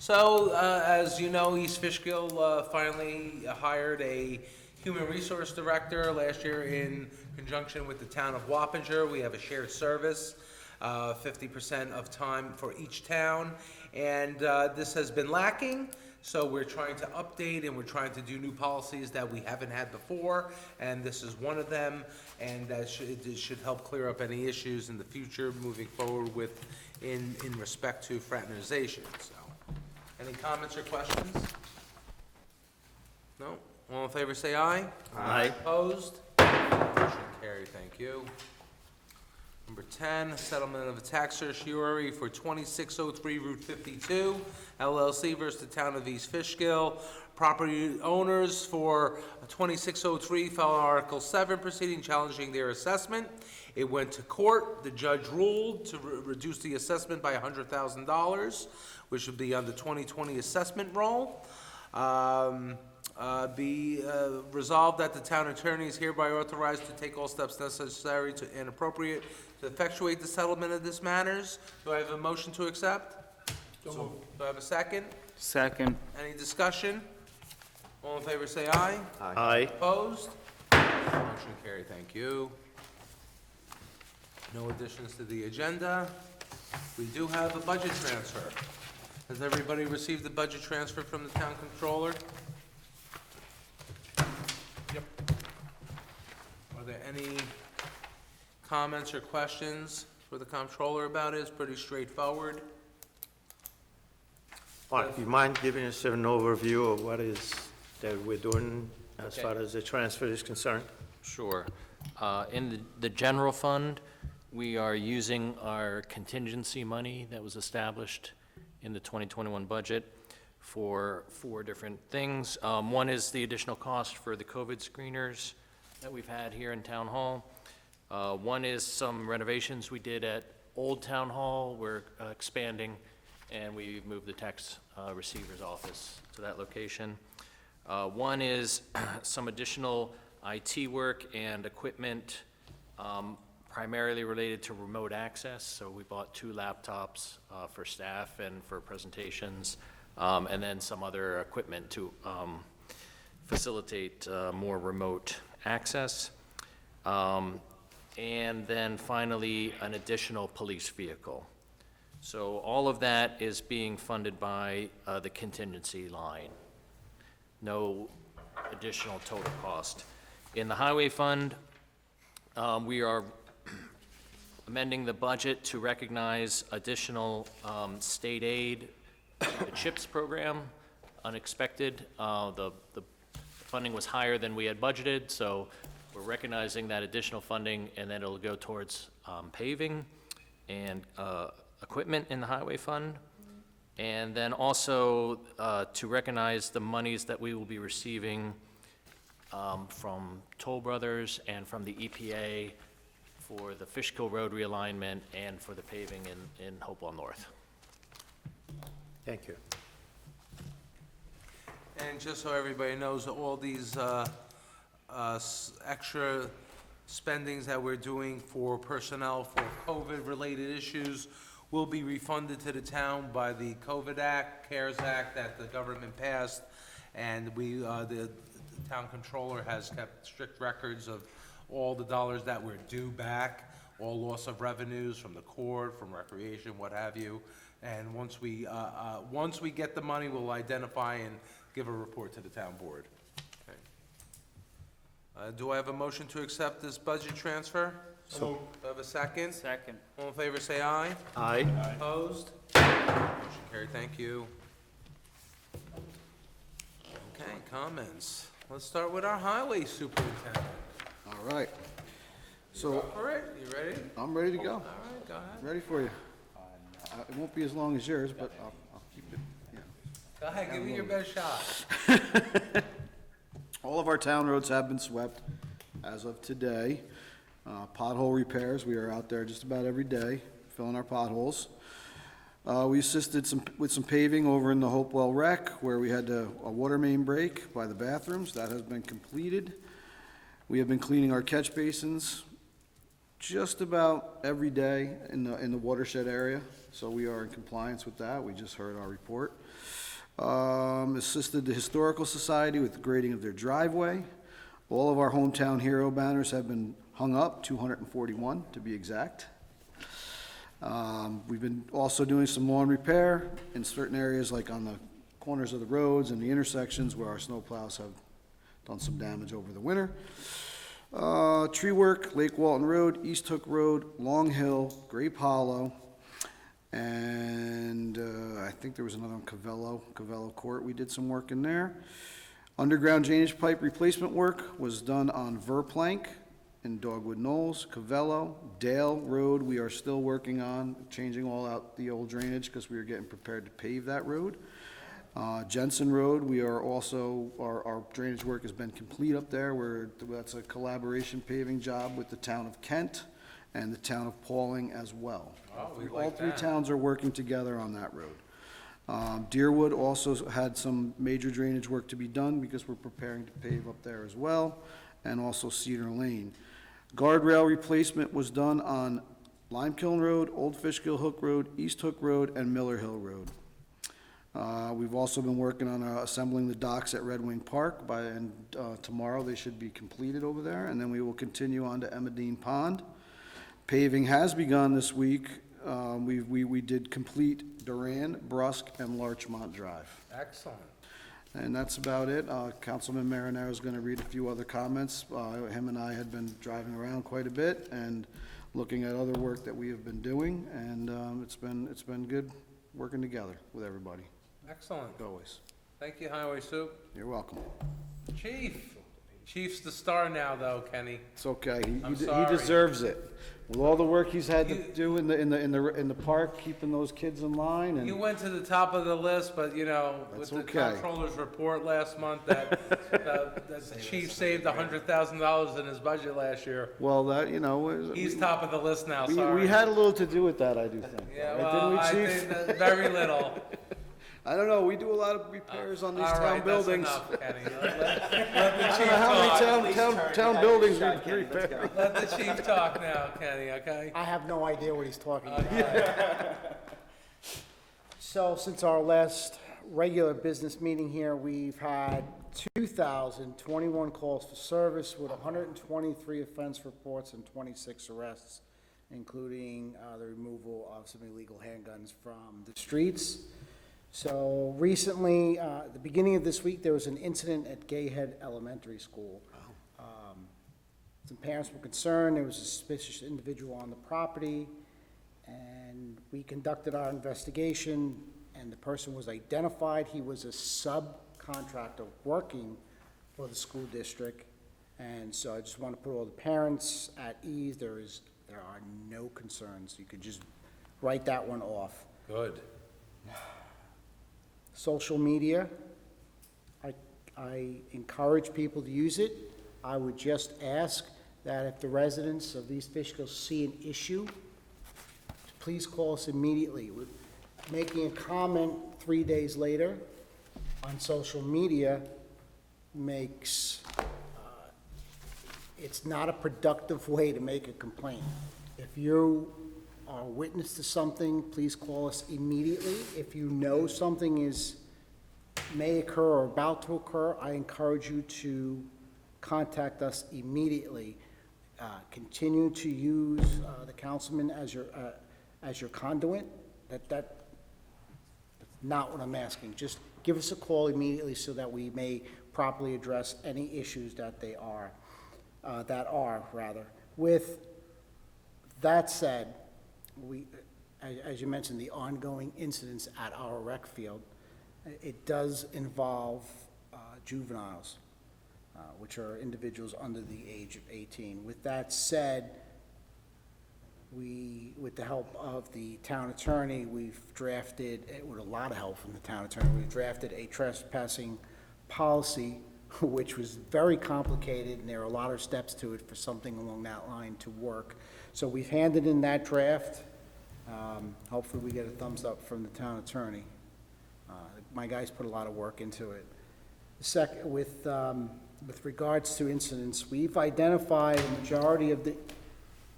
So, as you know, East Fishkill finally hired a human resource director last year in conjunction with the town of Wappinger. We have a shared service, 50% of time for each town, and this has been lacking. So we're trying to update and we're trying to do new policies that we haven't had before, and this is one of them, and that should help clear up any issues in the future moving forward with, in respect to fraternization, so. Any comments or questions? No? All in favor, say aye. Aye. Opposed? Motion carried, thank you. Number 10, settlement of a tax certiorari for 2603 Route 52, LLC versus the town of East Fishkill. Property owners for 2603 filed Article 7 proceeding challenging their assessment. It went to court. The judge ruled to reduce the assessment by $100,000, which would be on the 2020 assessment roll. Be resolved that the town attorney is hereby authorized to take all steps necessary and appropriate to effectuate the settlement of this matters. Do I have a motion to accept? Do I have a second? Second. Any discussion? All in favor, say aye. Aye. Opposed? Motion carried, thank you. No additions to the agenda. We do have a budget transfer. Has everybody received the budget transfer from the town controller? Yep. Are there any comments or questions for the comptroller about it? It's pretty straightforward. Mark, do you mind giving us an overview of what is that we're doing as far as the transfer is concerned? Sure. In the general fund, we are using our contingency money that was established in the 2021 budget for 4 different things. One is the additional cost for the COVID screeners that we've had here in Town Hall. One is some renovations we did at Old Town Hall. We're expanding, and we moved the tax receiver's office to that location. One is some additional IT work and equipment, primarily related to remote access. So we bought 2 laptops for staff and for presentations, and then some other equipment to facilitate more remote access. And then finally, an additional police vehicle. So all of that is being funded by the contingency line. No additional total cost. In the highway fund, we are amending the budget to recognize additional state aid to the CHIPS program, unexpected. The funding was higher than we had budgeted, so we're recognizing that additional funding, and then it'll go towards paving and equipment in the highway fund. And then also to recognize the monies that we will be receiving from Toll Brothers and from the EPA for the Fishkill Road realignment and for the paving in Hopewell North. Thank you. And just so everybody knows, all these extra spendings that we're doing for personnel for COVID-related issues will be refunded to the town by the COVID Act, CARES Act that the government passed, and the town controller has kept strict records of all the dollars that were due back, all loss of revenues from the court, from recreation, what have you. And once we get the money, we'll identify and give a report to the town board. Okay. Do I have a motion to accept this budget transfer? So- Do I have a second? Second. All in favor, say aye. Aye. Opposed? Motion carried, thank you. Okay, comments. Let's start with our highway superintendent. All right. So, Go for it, you ready? I'm ready to go. All right, go ahead. Ready for you. It won't be as long as yours, but I'll keep it, yeah. Go ahead, give me your best shot. All of our town roads have been swept as of today. Pothole repairs, we are out there just about every day, filling our potholes. We assisted with some paving over in the Hopewell Rec, where we had a water main break by the bathrooms. That has been completed. We have been cleaning our catch basins just about every day in the watershed area, so we are in compliance with that. We just heard our report. Assisted the Historical Society with the grading of their driveway. All of our hometown hero banners have been hung up, 241 to be exact. We've been also doing some lawn repair in certain areas, like on the corners of the roads and the intersections where our snowplows have done some damage over the winter. Tree work, Lake Walton Road, East Hook Road, Long Hill, Grape Hollow, and I think there was another one, Cavello Court. We did some work in there. Underground drainage pipe replacement work was done on Verplank in Dogwood Knolls, Cavello, Dale Road. We are still working on changing all out the old drainage because we are getting prepared to pave that road. Jensen Road, we are also, our drainage work has been complete up there. That's a collaboration paving job with the town of Kent and the town of Pauling as well. Oh, we All like three that. towns are working together on that road. Deerwood also had some major drainage work to be done because we're preparing to pave up there as well, and also Cedar Lane. Guardrail replacement was done on Limekiln Road, Old Fishkill Hook Road, East Hook Road, and Miller Hill Road. We've also been working on assembling the docks at Red Wing Park, and tomorrow they should be completed over there, and then we will continue on to Emmeline Pond. Paving has begun this week. We did complete Duran, Brusque, and Larchmont Drive. Excellent. And that's about it. Councilman Marinaro is going to read a few other comments. Him and I had been driving around quite a bit and looking at other work that we have been doing, and it's been good working together with everybody, Excellent. always. Thank you, Highway Soup. You're welcome. Chief, Chief's the star now, though, Kenny. It's okay. I'm He sorry. deserves it. With all the work he's had to do in the park, keeping those kids in line You and, went to the top of the list, but, you know, with That's the okay. comptroller's report last month that the chief saved $100,000 in his budget last year. well, that, you know, He's top of the list now, we sorry. had a little to do with that, I do think. Yeah, Right, well, didn't I we, Chief? think that very little. I don't know, we do a lot of repairs on these All town right, that's buildings. enough, Kenny. Let the I chief don't know how many talk. town buildings we repair. Let the chief talk now, Kenny, okay? I have no idea what he's talking about. So since our last regular business meeting here, we've had 2,021 calls for service with 123 offense reports and 26 arrests, including the removal of some illegal handguns from the streets. So recently, at the beginning of this week, there was an incident at Gayhead Elementary School. Some parents were concerned there was a suspicious individual on the property, and we conducted our investigation, and the person was identified. He was a subcontractor working for the school district, and so I just want to put all the parents at ease. There are no concerns. You could just write that one off. Good. Social media, I encourage people to use it. I would just ask that if the residents of East Fishkill see an issue, please call us immediately. Making a comment 3 days later on social media makes, it's not a productive way to make a complaint. If you are a witness to something, please call us immediately. If you know something may occur or about to occur, I encourage you to contact us immediately. Continue to use the councilman as your conduit. That's not what I'm asking. Just give us a call immediately so that we may properly address any issues that are. With that said, as you mentioned, the ongoing incidents at our rec field, it does involve juveniles, which are individuals under the age of 18. With that said, with the help of the town attorney, we've drafted, with a lot of help from the town attorney, we've drafted a trespassing policy, which was very complicated, and there are a lot of steps to it for something along that line to work. So we've handed in that draft. Hopefully we get a thumbs up from the town attorney. My guys put a lot of work into it. With regards to incidents, we've identified a majority of the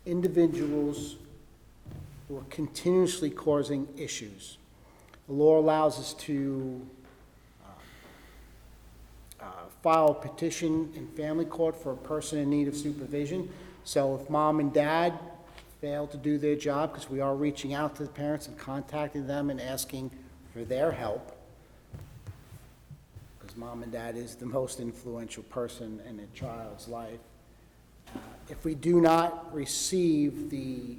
individuals who are continuously causing issues. The law allows us to file a petition in family court for a person in need of supervision. So if mom and dad fail to do their job, because we are reaching out to the parents and contacting them and asking for their help, because mom and dad is the most influential person in a child's life. If we do not receive the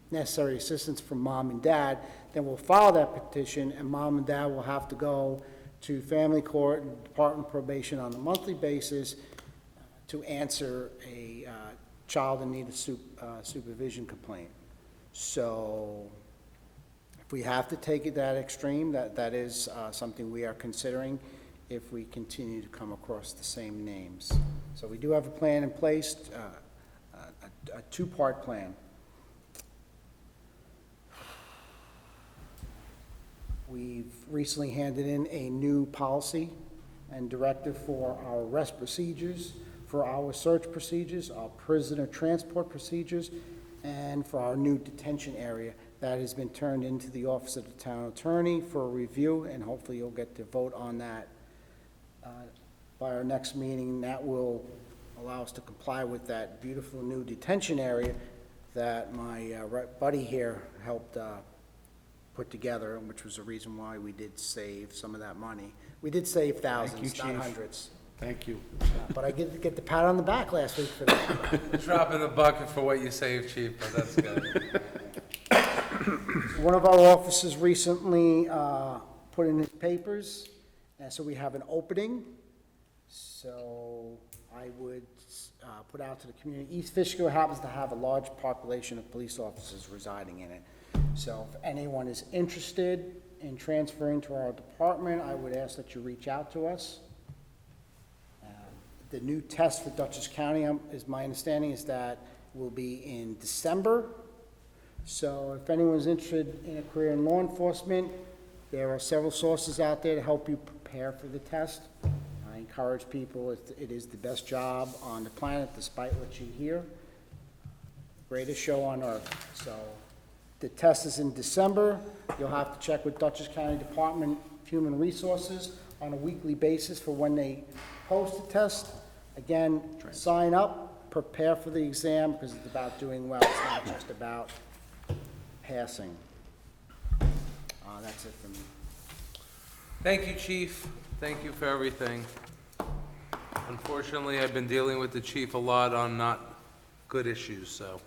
necessary assistance from mom and dad, then we'll file that petition, and mom and dad will have to go to family court and Department of Probation on a monthly basis to answer a child in need of supervision complaint. So if we have to take it that extreme, that is something we are considering if we continue to come across the same names. So we do have a plan in place, a two-part plan. We've recently handed in a new policy and directive for our arrest procedures, for our search procedures, our prisoner transport procedures, and for our new detention area. That has been turned into the Office of the Town Attorney for a review, and hopefully you'll get to vote on that by our next meeting. That will allow us to comply with that beautiful new detention area that my buddy here helped put together, which was the reason why we did save some of that money. We did save thousands, not hundreds. Thank you. But I get the pat on the back last week for that. Drop in the bucket for what you saved, Chief, but that's good. One of our officers recently put in his papers, and so we have an opening. So I would put out to the community. East Fishkill happens to have a large population of police officers residing in it. So if anyone is interested in transferring to our department, I would ask that you reach out to us. The new test for Dutchess County, is my understanding, is that will be in December. So if anyone's interested in a career in law enforcement, there are several sources out there to help you prepare for the test. I encourage people, it is the best job on the planet, despite what you hear. Greatest show on earth. So the test is in December. You'll have to check with Dutchess County Department of Human Resources on a weekly basis for when they post the test. Again, sign up, prepare for the exam, because it's about doing well. It's not just about passing. That's it for me. Thank you, Chief. Thank you for everything. Unfortunately, I've been dealing with the chief a lot on not good issues, so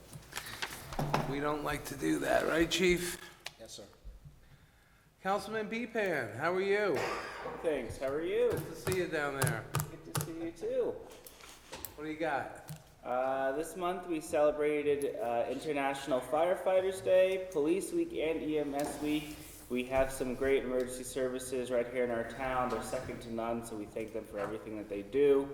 we don't like to do that, right, Chief? Yes, sir. Councilman Beepan, how are you? Thanks, how are you? Good to see you down there. Good to see you too. What do you got? This month we celebrated International Firefighters Day, Police Week, and EMS Week. We have some great emergency services right here in our town. They're second to none, so we thank them for everything that they do.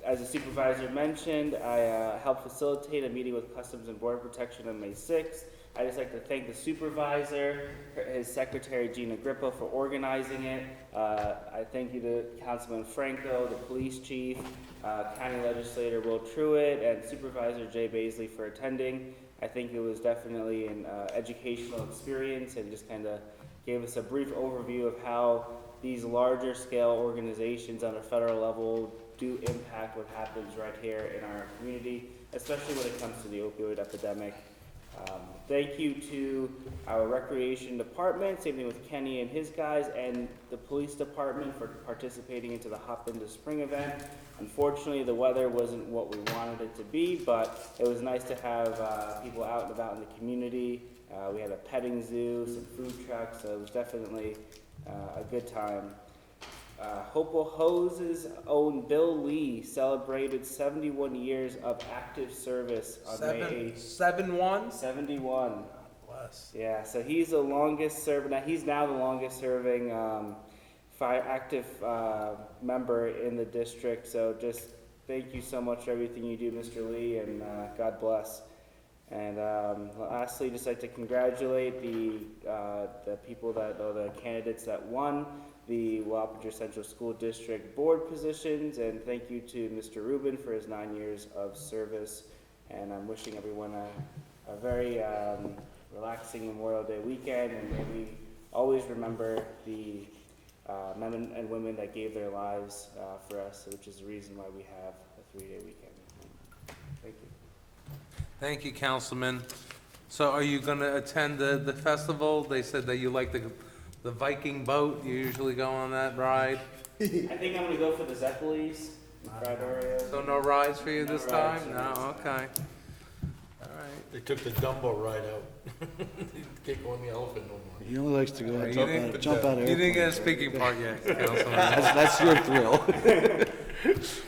As the supervisor mentioned, I helped facilitate a meeting with Customs and Border Protection on May 6th. I'd just like to thank the supervisor, his secretary Gina Grippo, for organizing it. I thank you to Councilman Franco, the police chief, County Legislator Will Truitt, and Supervisor Jay Baisley for attending. I think it was definitely an educational experience and just kind of gave us a brief overview of how these larger scale organizations on a federal level do impact what happens right here in our community, especially when it comes to the opioid epidemic. Thank you to our recreation department, same thing with Kenny and his guys, and the police department for participating into the Hop into Spring event. Unfortunately, the weather wasn't what we wanted it to be, but it was nice to have people out and about in the community. We had a petting zoo, some food trucks, so it was definitely a good time. Hopewell Hoses' own Bill Lee celebrated 71 years of active service on May 8th. 7-1? 71. Bless. Yeah, so he's the longest serving, he's now the longest serving active member in the district. So just thank you so much for everything you do, Mr. Lee, and God bless. And lastly, just like to congratulate the people or the candidates that won the Wappinger Central School District board positions, and thank you to Mr. Rubin for his 9 years of service. And I'm wishing everyone a very relaxing Memorial Day weekend, and may we always remember the men and women that gave their lives for us, which is the reason why we have a 3-day weekend. Thank you. Thank you, Councilman. So are you going to attend the festival? They said that you like the Viking boat. You usually go on that ride. I think I'm gonna go for the Zeppelis, fried Oreos. So no rides for you this No time? rides. No, okay. All right. They took the Dumbo ride out. Can't go on the elephant no more. He only likes to go and jump out of You didn't get a airplanes. speaking part yet, Councilman. That's your thrill.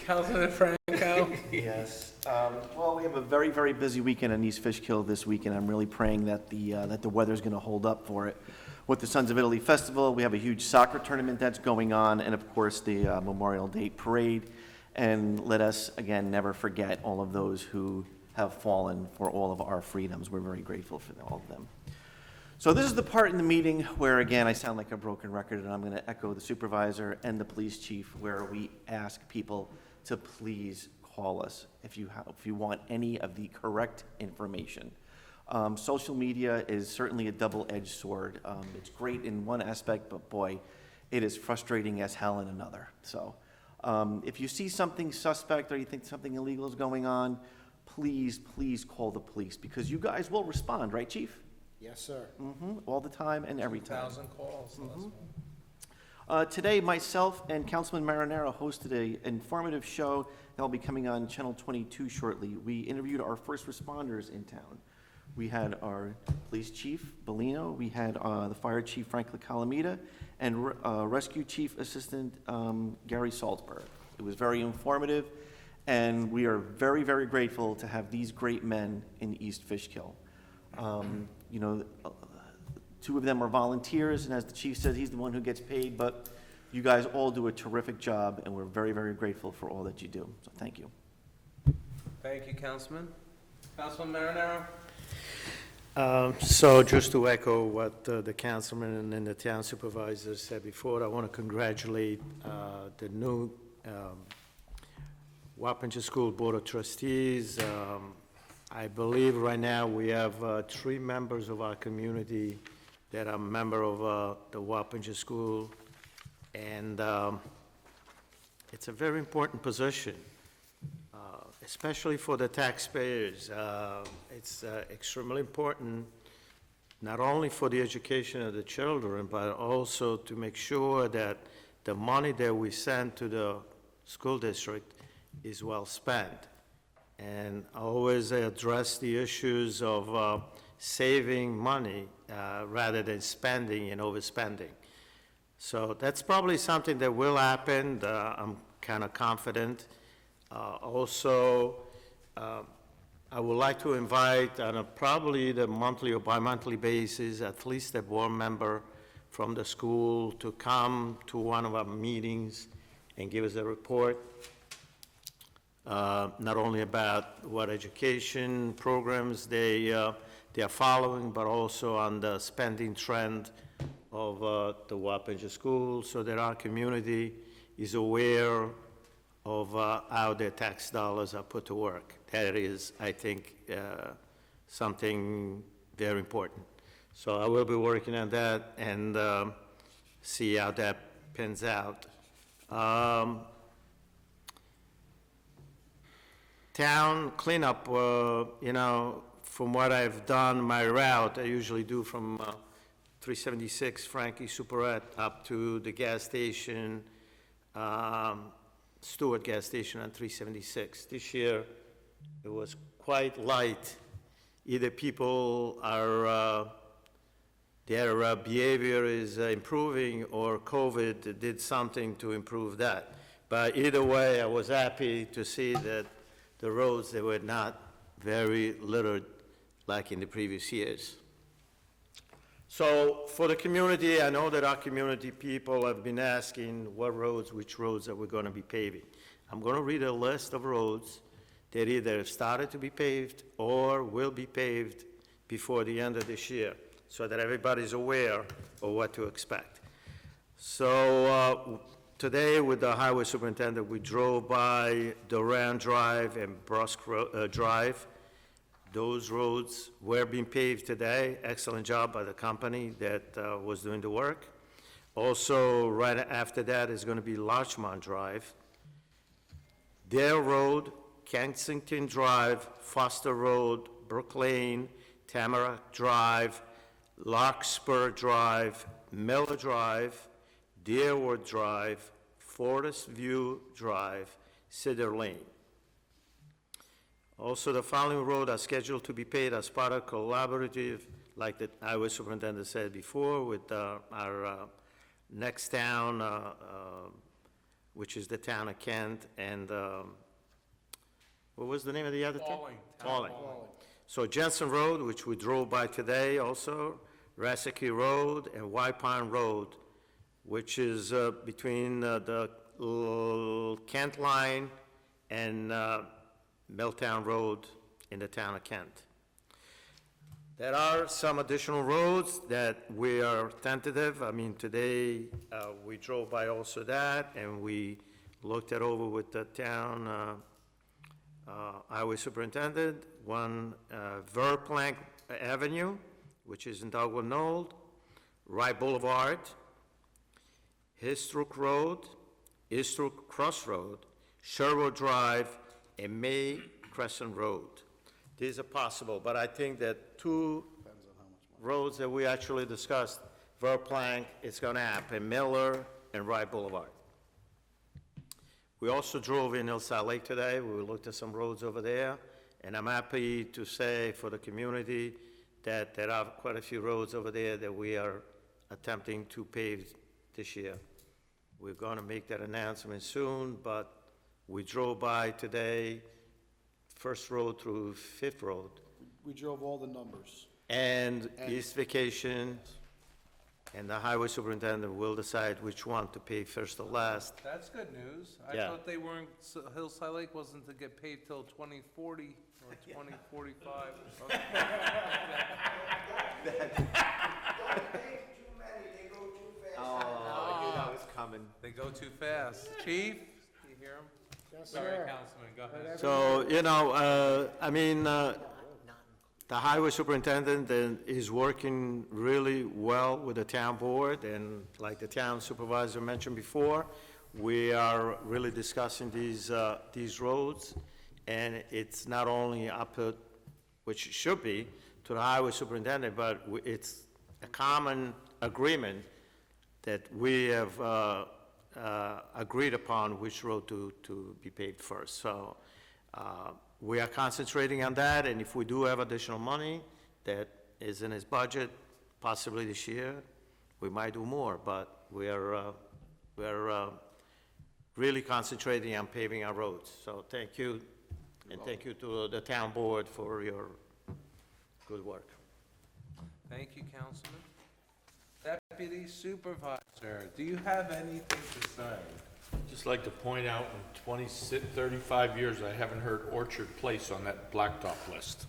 Councilman Franco? Yes. Well, we have a very, very busy weekend in East Fishkill this weekend. I'm really praying that the weather's going to hold up for it. With the Sons of Italy Festival, we have a huge soccer tournament that's going on, and of course, the Memorial Day Parade. And let us, again, never forget all of those who have fallen for all of our freedoms. We're very grateful for all of them. So this is the part in the meeting where, again, I sound like a broken record, and I'm going to echo the supervisor and the police chief, where we ask people to please call us if you want any of the correct information. Social media is certainly a double-edged sword. It's great in one aspect, but boy, it is frustrating as hell in another. So if you see something suspect or you think something illegal is going on, please, please call the police, because you guys will respond, right, Chief? Yes, sir. All the time and every time. 1,000 calls. That's Today, myself and Councilman Marinero hosted an informative show that will be coming on Channel 22 shortly. We interviewed our first responders in town. We had our police chief, Bellino, we had the fire chief, Frank LaCalamita, and rescue chief assistant, Gary Salzberg. It was very informative, and we are very, very grateful to have these great men in East Fishkill. You know, two of them are volunteers, and as the chief says, he's the one who gets paid, but you guys all do a terrific job, and we're very, very grateful for all that you do. So thank you. Thank you, Councilman. Councilman Marinaro? So just to echo what the councilman and the town supervisor said before, I want to congratulate the new Wappinger School Board of Trustees. I believe right now we have 3 members of our community that are member of the Wappinger School, and it's a very important position, especially for the taxpayers. It's extremely important, not only for the education of the children, but also to make sure that the money that we send to the school district is well spent. And always address the issues of saving money rather than spending and overspending. So that's probably something that will happen. I'm kind of confident. Also, I would like to invite on probably the monthly or bi-monthly basis, at least a board member from the school to come to one of our meetings and give us a report, not only about what education programs they are following, but also on the spending trend of the Wappinger School, so that our community is aware of how their tax dollars are put to work. That is, I think, something very important. So I will be working on that and see how that pans out. Town cleanup, you know, from what I've done, my route, I usually do from 376 Frankie Superette up to the gas station, Stewart gas station on 376. This year, it was quite light. Either people are, their behavior is improving, or COVID did something to improve that. But either way, I was happy to see that the roads, they were not very littered like in the previous years. So for the community, I know that our community people have been asking what roads, which roads are we going to be paving. I'm going to read a list of roads that either have started to be paved or will be paved before the end of this year, so that everybody's aware of what to expect. So today with the highway superintendent, we drove by Duran Drive and Brusque Drive. Those roads were being paved today. Excellent job by the company that was doing the work. Also, right after that is going to be Larchmont Drive, Dale Road, Kensington Drive, Foster Road, Brook Lane, Tamarack Drive, Larkspur Drive, Miller Drive, Deerwood Drive, Forest View Drive, Cedar Lane. Also, the following roads are scheduled to be paid as part of collaborative, like the highway superintendent said before, with our next town, which is the town of Kent, and what was the name of the other town? Pauling. So Jensen Road, which we drove by today also, Rasaki Road, and White Pine Road, which is between the Kent line and Milltown Road in the town of Kent. There are some additional roads that we are tentative. I mean, today we drove by also that, and we looked it over with the town highway superintendent. One, Verplank Avenue, which is in Dogwood Knoll, Wright Boulevard, Histrook Road, Histrook Cross Road, Sherwood Drive, and May Crescent Road. These are possible, but I think that 2 roads that we actually discussed, Verplank, it's going to happen, Miller and Wright Boulevard. We also drove in Hillside Lake today. We looked at some roads over there, and I'm happy to say for the community that there are quite a few roads over there that we are attempting to pave this year. We're going to make that announcement soon, but We drove by today, First Road through Fifth Road, We drove all the numbers. and East Vacation, and the highway superintendent will decide which one to pay first or last. That's good news. I Yeah. thought they weren't, Hillside Lake wasn't to get paved till 2040 or 2045. Okay. Oh, you know it's coming. They go too fast. Chief, you hear him? Yes, Sorry, sir. Councilman, go ahead. So, the highway superintendent is working really well with the town board, and like the town supervisor mentioned before, we are really discussing these roads, and it's not only up to, which it should be, to the highway superintendent, but it's a common agreement that we have agreed upon which road to be paved first. So we are concentrating on that, and if we do have additional money that is in his budget, possibly this year, we might do more, but we're really concentrating on paving our roads. So thank you, and thank you to the town board for your good work. Thank you, Councilman. Deputy Supervisor, do you have anything to say? Just like to point out, in 35 years, I haven't heard Orchard Place on that blacktop list.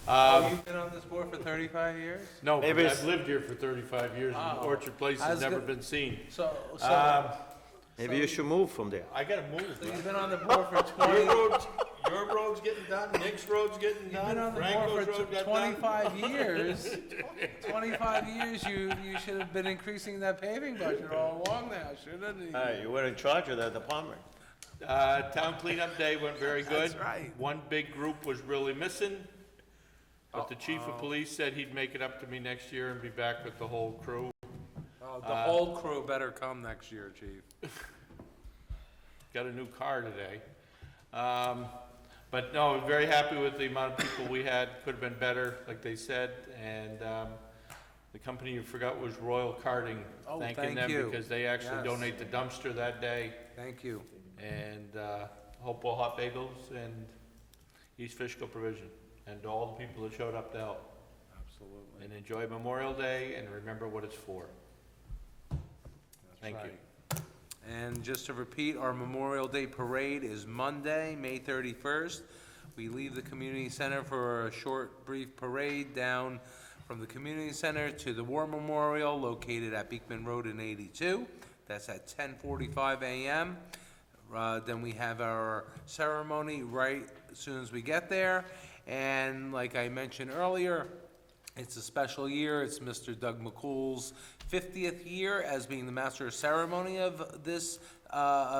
You've been on this board for 35 years? No, but Maybe I've lived here for 35 years, and Oh. Orchard Place I has was never go- been seen. So Maybe you should move from there. I gotta move, you've man. been on the board for 20, Your road's getting done, Nick's road's getting you've done, been on the Franco's board road for got done. 25 years. 25 years, you should have been increasing that paving budget all along now, shouldn't you? Hey, you were in charge of that department. Town cleanup day went very good. That's right. One big group was really missing, but the chief of police said he'd make it up to me next year and be back with the whole crew. The whole crew better come next year, Chief. Got a new car today. But no, very happy with the amount of people we had. Could have been better, like they said. And the company you forgot was Royal Karting. Oh, Thanking thank them you. because they actually Yes. donate the dumpster that day. Thank you. And Hopewell Hot Bagels and East Fishkill Provision. And to all the people that showed up to help. Absolutely. And enjoy Memorial Day and remember what it's for. Thank you. And just to repeat, our Memorial Day Parade is Monday, May 31st. We leave the community center for a short, brief parade down from the community center to the War Memorial located at Beekman Road in 82. That's at 10:45 a.m. Then we have our ceremony right as soon as we get there. And like I mentioned earlier, it's a special year. It's Mr. Doug McCool's 50th year as being the master of ceremony of this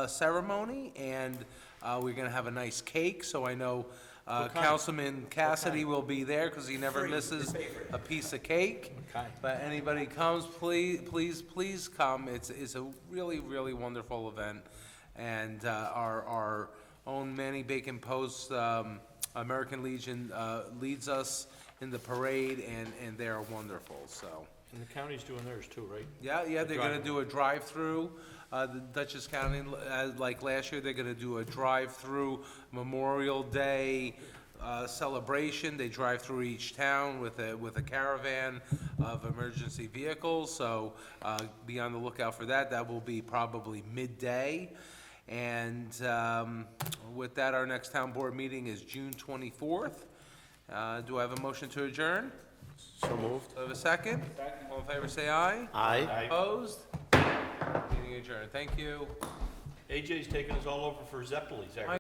ceremony, and we're gonna have a nice cake, so I know Councilman Cassidy will be there, because he never misses a piece of cake. But anybody comes, please come. It's a really, really wonderful event, and our own Manny Bacon Post, American Legion, leads us in the parade, and they're wonderful, so. And the county's doing theirs too, right? Yeah, they're gonna do a drive-through, the Dutchess County, like last year, they're gonna do a drive-through Memorial Day, celebration. They drive through each town with a caravan of emergency vehicles, so, be on the lookout for that. That will be probably midday. And, with that, our next town board meeting is June 24th. Do I have a motion to adjourn? So moved. Do I have a second? All in favor, say aye. Aye. Opposed? Meeting adjourned. Thank you. AJ's taking us all over for Zeppelis, actually.